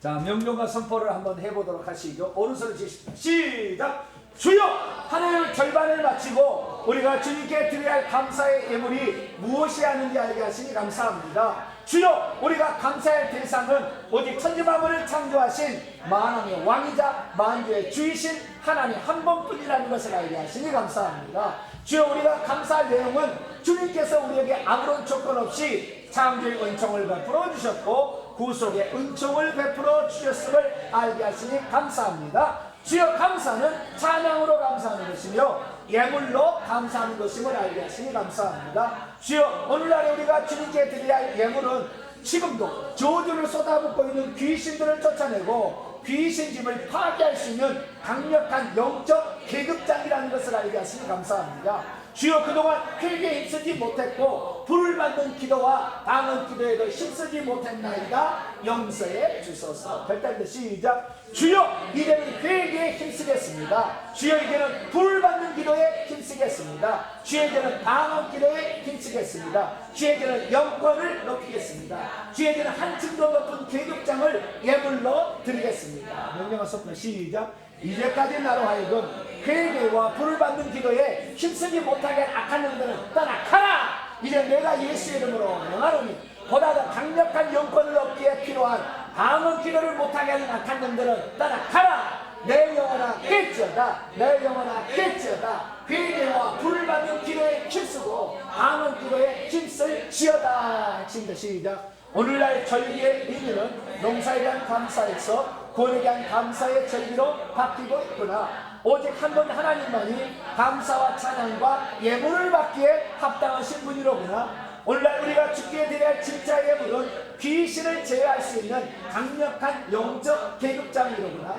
자, 명령과 선포를 한번 해보도록 하시죠. 오른손을 지십시오. 시작. 주여, 한 해의 절반을 마치고 우리가 주님께 드려야 할 감사의 예물이 무엇이 하는지 알게 하시니 감사합니다. 주여, 우리가 감사할 대상은 오직 천지만물을 창조하신 만왕의 왕이자 만주의 주이신 하나님 한 분뿐이라는 것을 알게 하시니 감사합니다. 주여, 우리가 감사할 내용은 주님께서 우리에게 아무런 조건 없이 창조의 은총을 베풀어 주셨고 구속의 은총을 베풀어 주셨음을 알게 하시니 감사합니다. 주여, 감사는 찬양으로 감사하는 것이며 예물로 감사하는 것임을 알게 하시니 감사합니다. 주여, 오늘날에 우리가 주님께 드려야 할 예물은 지금도 저주를 쏟아붓고 있는 귀신들을 쫓아내고 귀신짐을 파괴할 수 있는 강력한 영적 계급장이라는 것을 알게 하시니 감사합니다. 주여, 그동안 회개에 힘쓰지 못했고 불을 받는 기도와 방언 기도에도 힘쓰지 못했나이다. 용서해 주소서. 별단대 시작. 주여, 이제는 회개에 힘쓰겠습니다. 주여, 이제는 불을 받는 기도에 힘쓰겠습니다. 주여, 이제는 방언 기도에 힘쓰겠습니다. 주여, 이제는 영권을 높이겠습니다. 주여, 이제는 한층 더 높은 계급장을 예물로 드리겠습니다. 명령과 선포 시작. 이제까지 나로 하여금 회개와 불을 받는 기도에 힘쓰지 못하게 한 악한 영들은 떠나가라. 이제 내가 예수의 이름으로 명하노니 보다 더 강력한 영권을 얻기에 필요한 방언 기도를 못하게 하는 악한 영들은 떠나가라. 내 영혼아 깨지어다. 내 영혼아 깨지어다. 회개와 불을 받는 기도에 힘쓰고 방언 기도에 힘쓸지어다. 지금부터 시작. 오늘날 절기의 의미는 농사에 대한 감사에서 구원에 대한 감사의 절기로 바뀌고 있구나. 오직 한 분 하나님만이 감사와 찬양과 예물을 받기에 합당하신 분이로구나. 오늘날 우리가 주께 드려야 할 진짜 예물은 귀신을 제어할 수 있는 강력한 영적 계급장이로구나.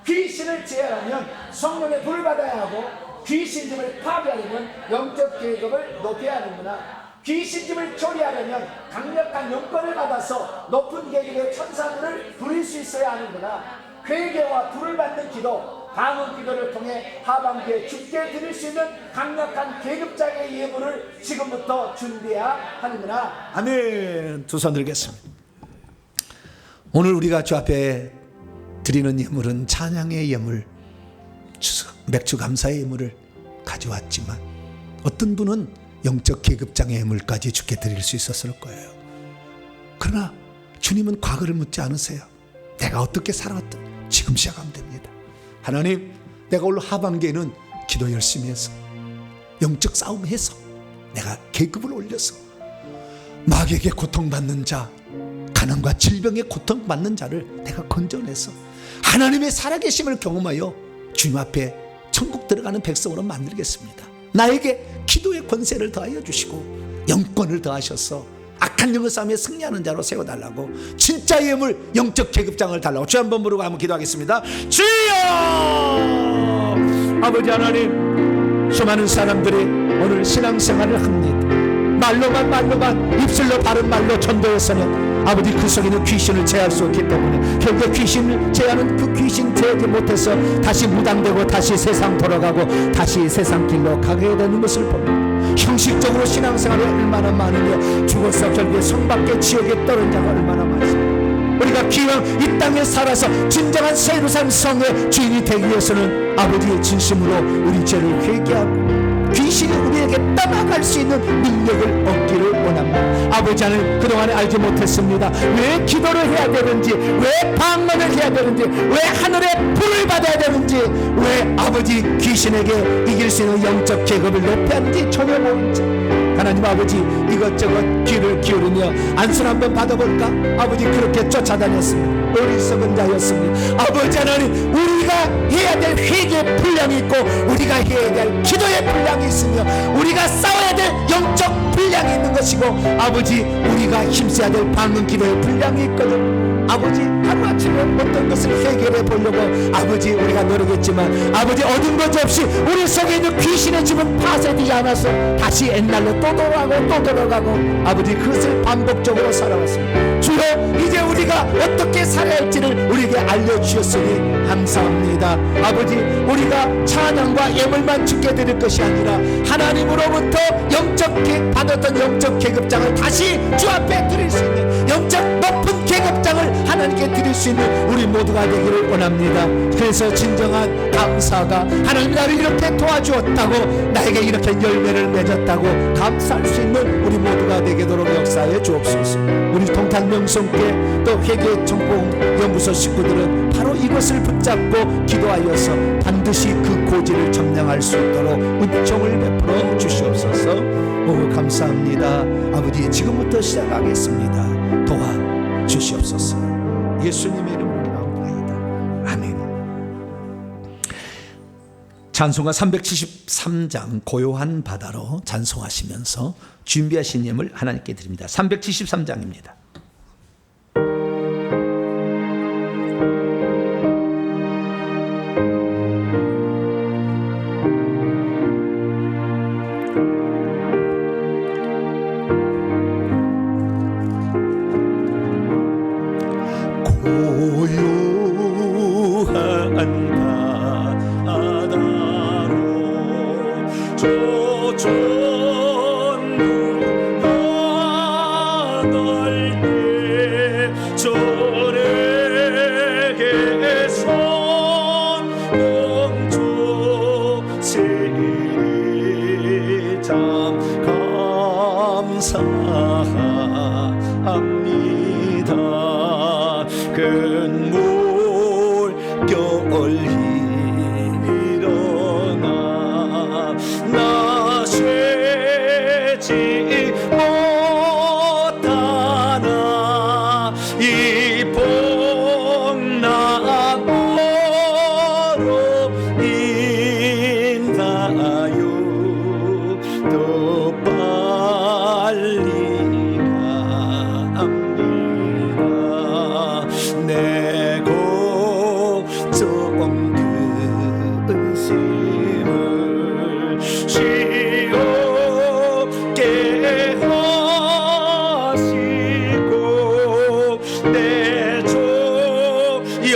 귀신을 제어하면 성령의 불을 받아야 하고 귀신짐을 파괴하려면 영적 계급을 높여야 하는구나. 귀신짐을 처리하려면 강력한 영권을 받아서 높은 계급의 천사들을 부릴 수 있어야 하는구나. 회개와 불을 받는 기도, 방언 기도를 통해 하반기에 주께 드릴 수 있는 강력한 계급장의 예물을 지금부터 준비해야 하는구나. 아멘. 두 손 들겠습니다. 오늘 우리가 주 앞에 드리는 예물은 찬양의 예물, 맥주 감사의 예물을 가져왔지만 어떤 분은 영적 계급장의 예물까지 주께 드릴 수 있었을 거예요. 그러나 주님은 과거를 묻지 않으세요. 내가 어떻게 살아왔든 지금 시작하면 됩니다. 하나님, 내가 올 하반기에는 기도 열심히 해서 영적 싸움해서 내가 계급을 올려서 마귀에게 고통받는 자, 가난과 질병에 고통받는 자를 내가 건져내서 하나님의 살아계심을 경험하여 주님 앞에 천국 들어가는 백성으로 만들겠습니다. 나에게 기도의 권세를 더하여 주시고 영권을 더하셔서 악한 영의 싸움에 승리하는 자로 세워달라고, 진짜 예물 영적 계급장을 달라고 주 한번 부르고 한번 기도하겠습니다. 주여! 아버지 하나님, 수많은 사람들이 오늘 신앙생활을 합니다. 말로만 입술로 바른 말로 전도해서는 아버지 그 속에는 귀신을 제할 수 없기 때문에 결국 귀신을 제하는 그 귀신 제하지 못해서 다시 무당되고 다시 세상 돌아가고 다시 세상 길로 가게 되는 것을 봅니다. 형식적으로 신앙생활이 얼마나 많으며 죽어서 결국에 성밖의 지옥에 떨어진 자가 얼마나 많습니다. 우리가 기왕 이 땅에 살아서 진정한 예루살렘 성의 주인이 되기 위해서는 아버지의 진심으로 우리 죄를 회개하고 귀신이 우리에게 떠나갈 수 있는 능력을 얻기를 원합니다. 아버지 하나님, 그동안에 알지 못했습니다. 왜 기도를 해야 되는지, 왜 방언을 해야 되는지, 왜 하늘에 불을 받아야 되는지, 왜 아버지 귀신에게 이길 수 있는 영적 계급을 높여야 하는지 전혀 모르지. 하나님 아버지 이것저것 귀를 기울이며 안수를 한번 받아볼까? 아버지 그렇게 쫓아다녔습니다. 어리석은 자였습니다. 아버지 하나님, 우리가 해야 될 회개의 분량이 있고 우리가 해야 될 기도의 분량이 있으며 우리가 싸워야 될 영적 분량이 있는 것이고 아버지 우리가 힘써야 될 방언 기도의 분량이 있거든. 아버지 하루아침에 어떤 것을 해결해 보려고 아버지 우리가 노력했지만 아버지 얻은 것 없이 우리 속에 있는 귀신의 집은 파쇄되지 않아서 다시 옛날로 또 돌아가고 또 돌아가고 아버지 그것을 반복적으로 살아왔습니다. 주여 이제 우리가 어떻게 살아야 할지를 우리에게 알려주셨으니 감사합니다. 아버지 우리가 찬양과 예물만 주게 드릴 것이 아니라 하나님으로부터 받았던 영적 계급장을 다시 주 앞에 드릴 수 있는 영적 높은 계급장을 하나님께 드릴 수 있는 우리 모두가 되기를 원합니다. 그래서 진정한 감사가 하나님이 나를 이렇게 도와주었다고 나에게 이렇게 열매를 맺었다고 감사할 수 있는 우리 모두가 되도록 역사해 주옵소서. 우리 통탄명성께 또 회개 정복 연구소 식구들은 바로 이것을 붙잡고 기도하여서 반드시 그 고지를 점령할 수 있도록 은총을 베풀어 주시옵소서. 오 감사합니다. 아버지 지금부터 시작하겠습니다. 도와 주시옵소서. 예수님의 이름으로 기도합니다. 아멘. 찬송가 373장 고요한 바다로 찬송하시면서 준비하신 예물 하나님께 드립니다. 373장입니다. 감사합니다. 큰 물결이 일어나 나 쉬지 못하나 이 봄나무로 인하여 더 빨리 내 걱정 근심을 쉬게 하시고 내 조여둔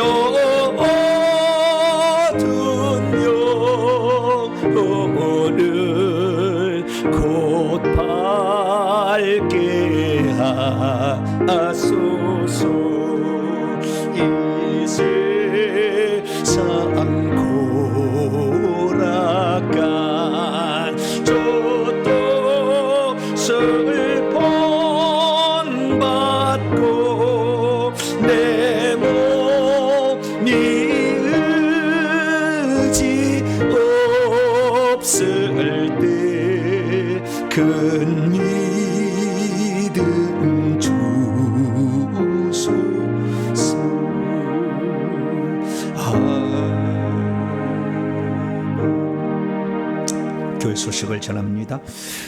영혼을 곧 밝게 하소서. 이 세상 고락간 저도 슬픔 받고 내 몸이 의지 없을 때 큰 믿음 주소서. 교회 소식을 전합니다.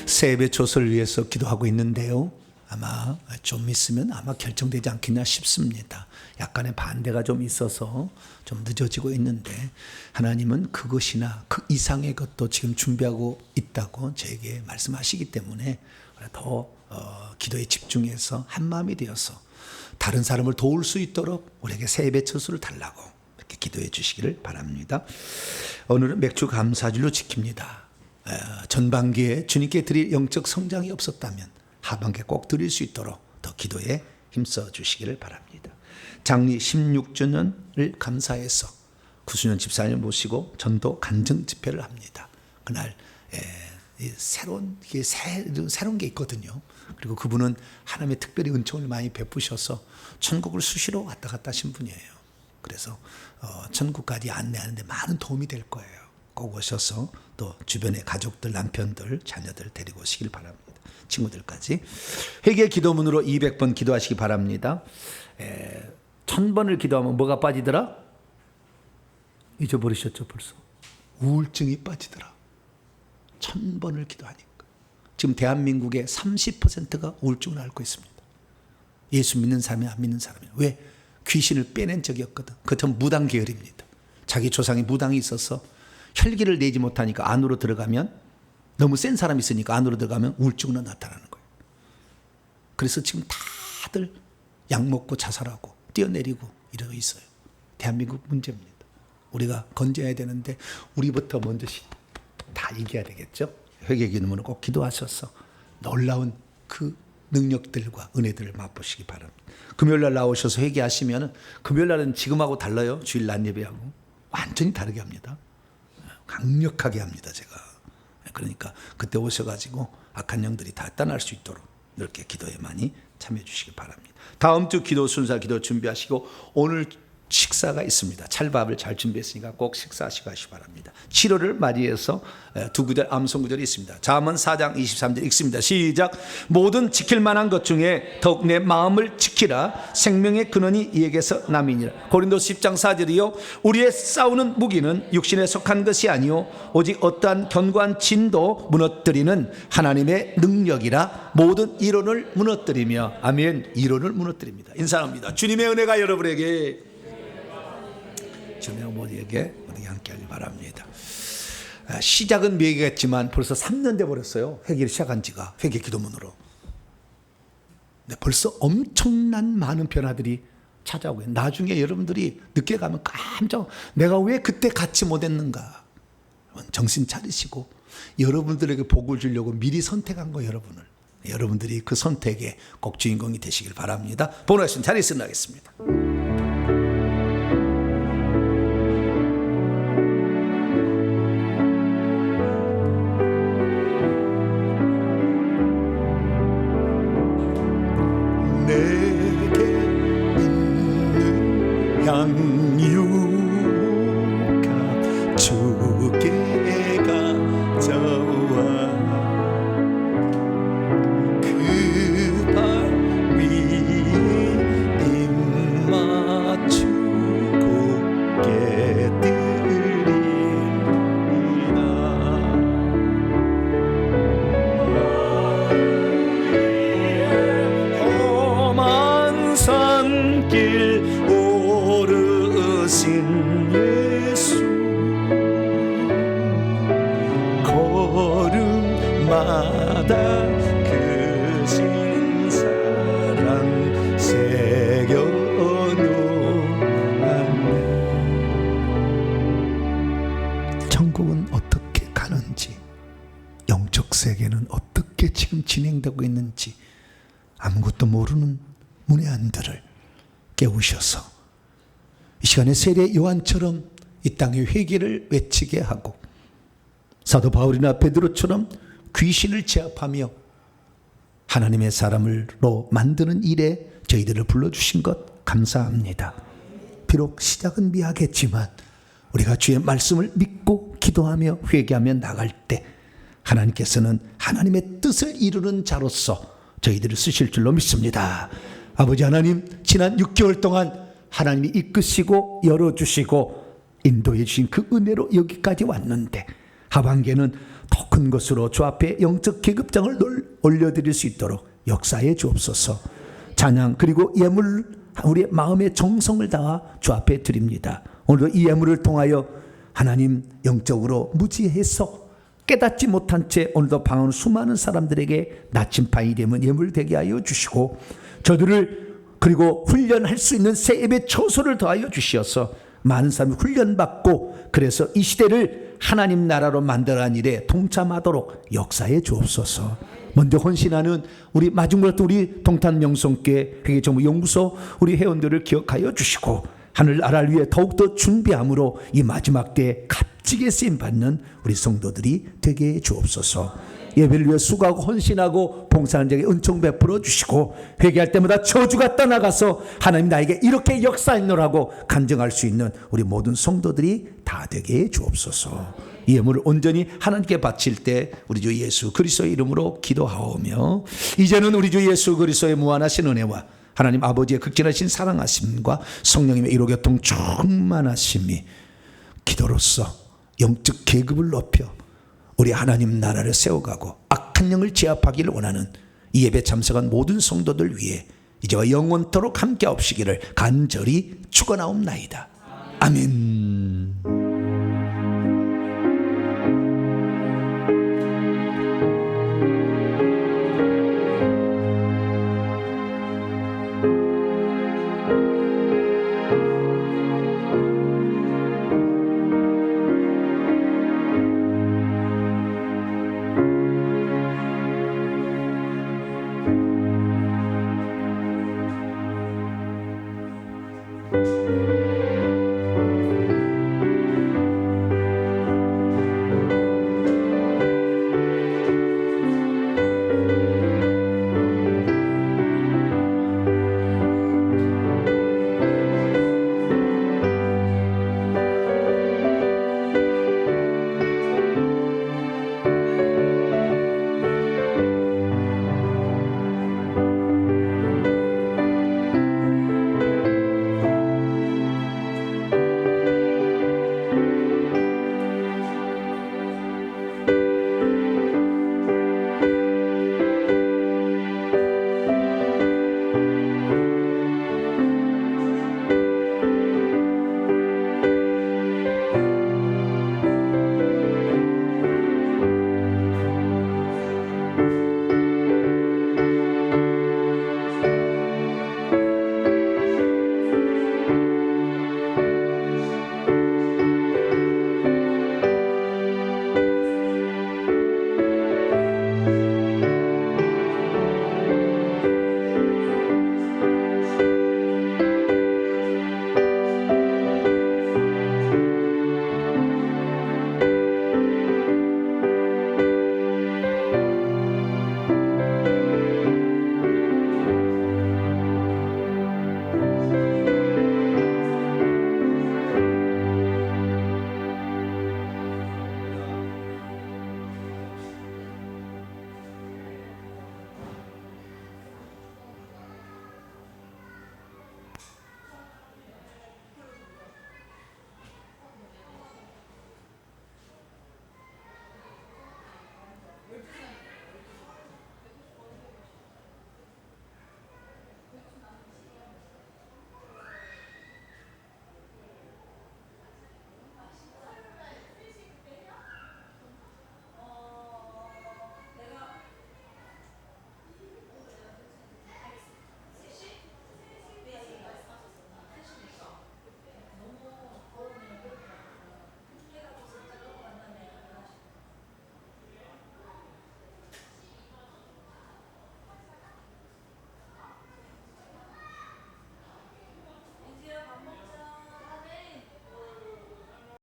세배 조서를 위해서 기도하고 있는데요. 아마 좀 있으면 아마 결정되지 않겠나 싶습니다. 약간의 반대가 좀 있어서 좀 늦어지고 있는데 하나님은 그것이나 그 이상의 것도 지금 준비하고 있다고 저에게 말씀하시기 때문에 더 기도에 집중해서 한마음이 되어서 다른 사람을 도울 수 있도록 우리에게 세배 처수를 달라고 이렇게 기도해 주시기를 바랍니다. 오늘은 맥주 감사주일로 지킵니다. 전반기에 주님께 드릴 영적 성장이 없었다면 하반기에 꼭 드릴 수 있도록 더 기도에 힘써 주시기를 바랍니다. 장리 16주년을 감사해서 구수년 집사님을 모시고 전도 간증 집회를 합니다. 그날 새로운 게 있거든요. 그리고 그분은 하나님의 특별히 은총을 많이 베푸셔서 천국을 수시로 왔다 갔다 하신 분이에요. 그래서 천국까지 안내하는데 많은 도움이 될 거예요. 꼭 오셔서 또 주변의 가족들, 남편들, 자녀들 데리고 오시길 바랍니다. 친구들까지. 회개 기도문으로 200번 기도하시기 바랍니다. 1000번을 기도하면 뭐가 빠지더라? 잊어버리셨죠 벌써? 우울증이 빠지더라. 1000번을 기도하니까. 지금 대한민국의 30%가 우울증을 앓고 있습니다. 예수 믿는 사람이 안 믿는 사람이에요. 왜? 귀신을 빼낸 적이 없거든. 그것은 무당 계열입니다. 자기 조상이 무당이 있어서 혈기를 내지 못하니까 안으로 들어가면, 너무 센 사람이 있으니까 안으로 들어가면 우울증으로 나타나는 거예요. 그래서 지금 다들 약 먹고 자살하고 뛰어내리고 이러고 있어요. 대한민국 문제입니다. 우리가 건져야 되는데 우리부터 먼저 다 이겨야 되겠죠. 회개기도문을 꼭 기도하셔서 놀라운 그 능력들과 은혜들을 맛보시기 바랍니다. 금요일날 나오셔서 회개하시면, 금요일날은 지금하고 달라요. 주일 낮 예배하고 완전히 다르게 합니다. 강력하게 합니다 제가. 그러니까 그때 오셔가지고 악한 영들이 다 떠날 수 있도록 이렇게 기도에 많이 참여해 주시기 바랍니다. 다음 주 기도 순서 기도 준비하시고, 오늘 식사가 있습니다. 찰밥을 잘 준비했으니까 꼭 식사하시고 가시기 바랍니다. 7월을 맞이해서 두 구절 암송 구절이 있습니다. 잠언 4장 23절 읽습니다. 시작. 모든 지킬 만한 것 중에 더욱 내 마음을 지키라. 생명의 근원이 이에게서 남이니라. 고린도서 10장 4절이요. 우리의 싸우는 무기는 육신에 속한 것이 아니요 오직 어떠한 견고한 진도 무너뜨리는 하나님의 능력이라. 모든 이론을 무너뜨리며, 아멘, 이론을 무너뜨립니다. 인사합니다. 주님의 은혜가 여러분에게, 주님의 어머니에게 함께하길 바랍니다. 시작은 미개했지만 벌써 3년 돼 버렸어요. 회개를 시작한 지가, 회개 기도문으로. 근데 벌써 엄청난 많은 변화들이 찾아오고, 나중에 여러분들이 늦게 가면 깜짝, 내가 왜 그때 같이 못했는가. 정신 차리시고 여러분들에게 복을 주려고 미리 선택한 거, 여러분들이 그 선택의 꼭 주인공이 되시길 바랍니다. 본원하신 자리에서 나겠습니다. 양육아 주께 가져와 그 발 위에 입 맞추고 깨뜨리리라. 험한 산길 오르신 예수, 걸음마다 그 신사랑 새겨놓았네. 천국은 어떻게 가는지, 영적 세계는 어떻게 지금 진행되고 있는지 아무것도 모르는 문외한들을 깨우셔서 이 시간에 세례 요한처럼 이 땅의 회개를 외치게 하고, 사도 바울이나 베드로처럼 귀신을 제압하며 하나님의 사람으로 만드는 일에 저희들을 불러주신 것 감사합니다. 비록 시작은 미약했지만 우리가 주의 말씀을 믿고 기도하며 회개하며 나갈 때 하나님께서는 하나님의 뜻을 이루는 자로서 저희들을 쓰실 줄로 믿습니다. 아버지 하나님, 지난 6개월 동안 하나님이 이끄시고 열어주시고 인도해 주신 그 은혜로 여기까지 왔는데, 하반기에는 더 큰 것으로 주 앞에 영적 계급장을 올려드릴 수 있도록 역사해 주옵소서. 찬양 그리고 예물, 우리의 마음의 정성을 다하 주 앞에 드립니다. 오늘도 이 예물을 통하여 하나님 영적으로 무지해서 깨닫지 못한 채 오늘도 방황하는 수많은 사람들에게 나침반이 되면 예물 되게 하여 주시고, 저들을 그리고 훈련할 수 있는 새 예배 처소를 더하여 주시어서 많은 사람이 훈련받고, 그래서 이 시대를 하나님 나라로 만들어가는 일에 동참하도록 역사해 주옵소서. 먼저 헌신하는 우리 마중물도 우리 동탄 명성교회 회계정보연구소 우리 회원들을 기억하여 주시고, 하늘나라를 위해 더욱더 준비함으로 이 마지막 때에 값지게 쓰임받는 우리 성도들이 되게 해 주옵소서. 예배를 위해 수고하고 헌신하고 봉사하는 자에게 은총 베풀어 주시고, 회개할 때마다 저주가 떠나가서 하나님 나에게 이렇게 역사했노라고 간증할 수 있는 우리 모든 성도들이 다 되게 해 주옵소서. 이 예물을 온전히 하나님께 바칠 때 우리 주 예수 그리스도의 이름으로 기도하오며, 이제는 우리 주 예수 그리스도의 무한하신 은혜와 하나님 아버지의 극진하신 사랑하심과 성령님의 일호교통 충만하심이 기도로서 영적 계급을 높여 우리 하나님 나라를 세워가고 악한 영을 제압하기를 원하는 이 예배 참석한 모든 성도들 위해 이제와 영원토록 함께 없으기를 간절히 축원하옵나이다. 아멘.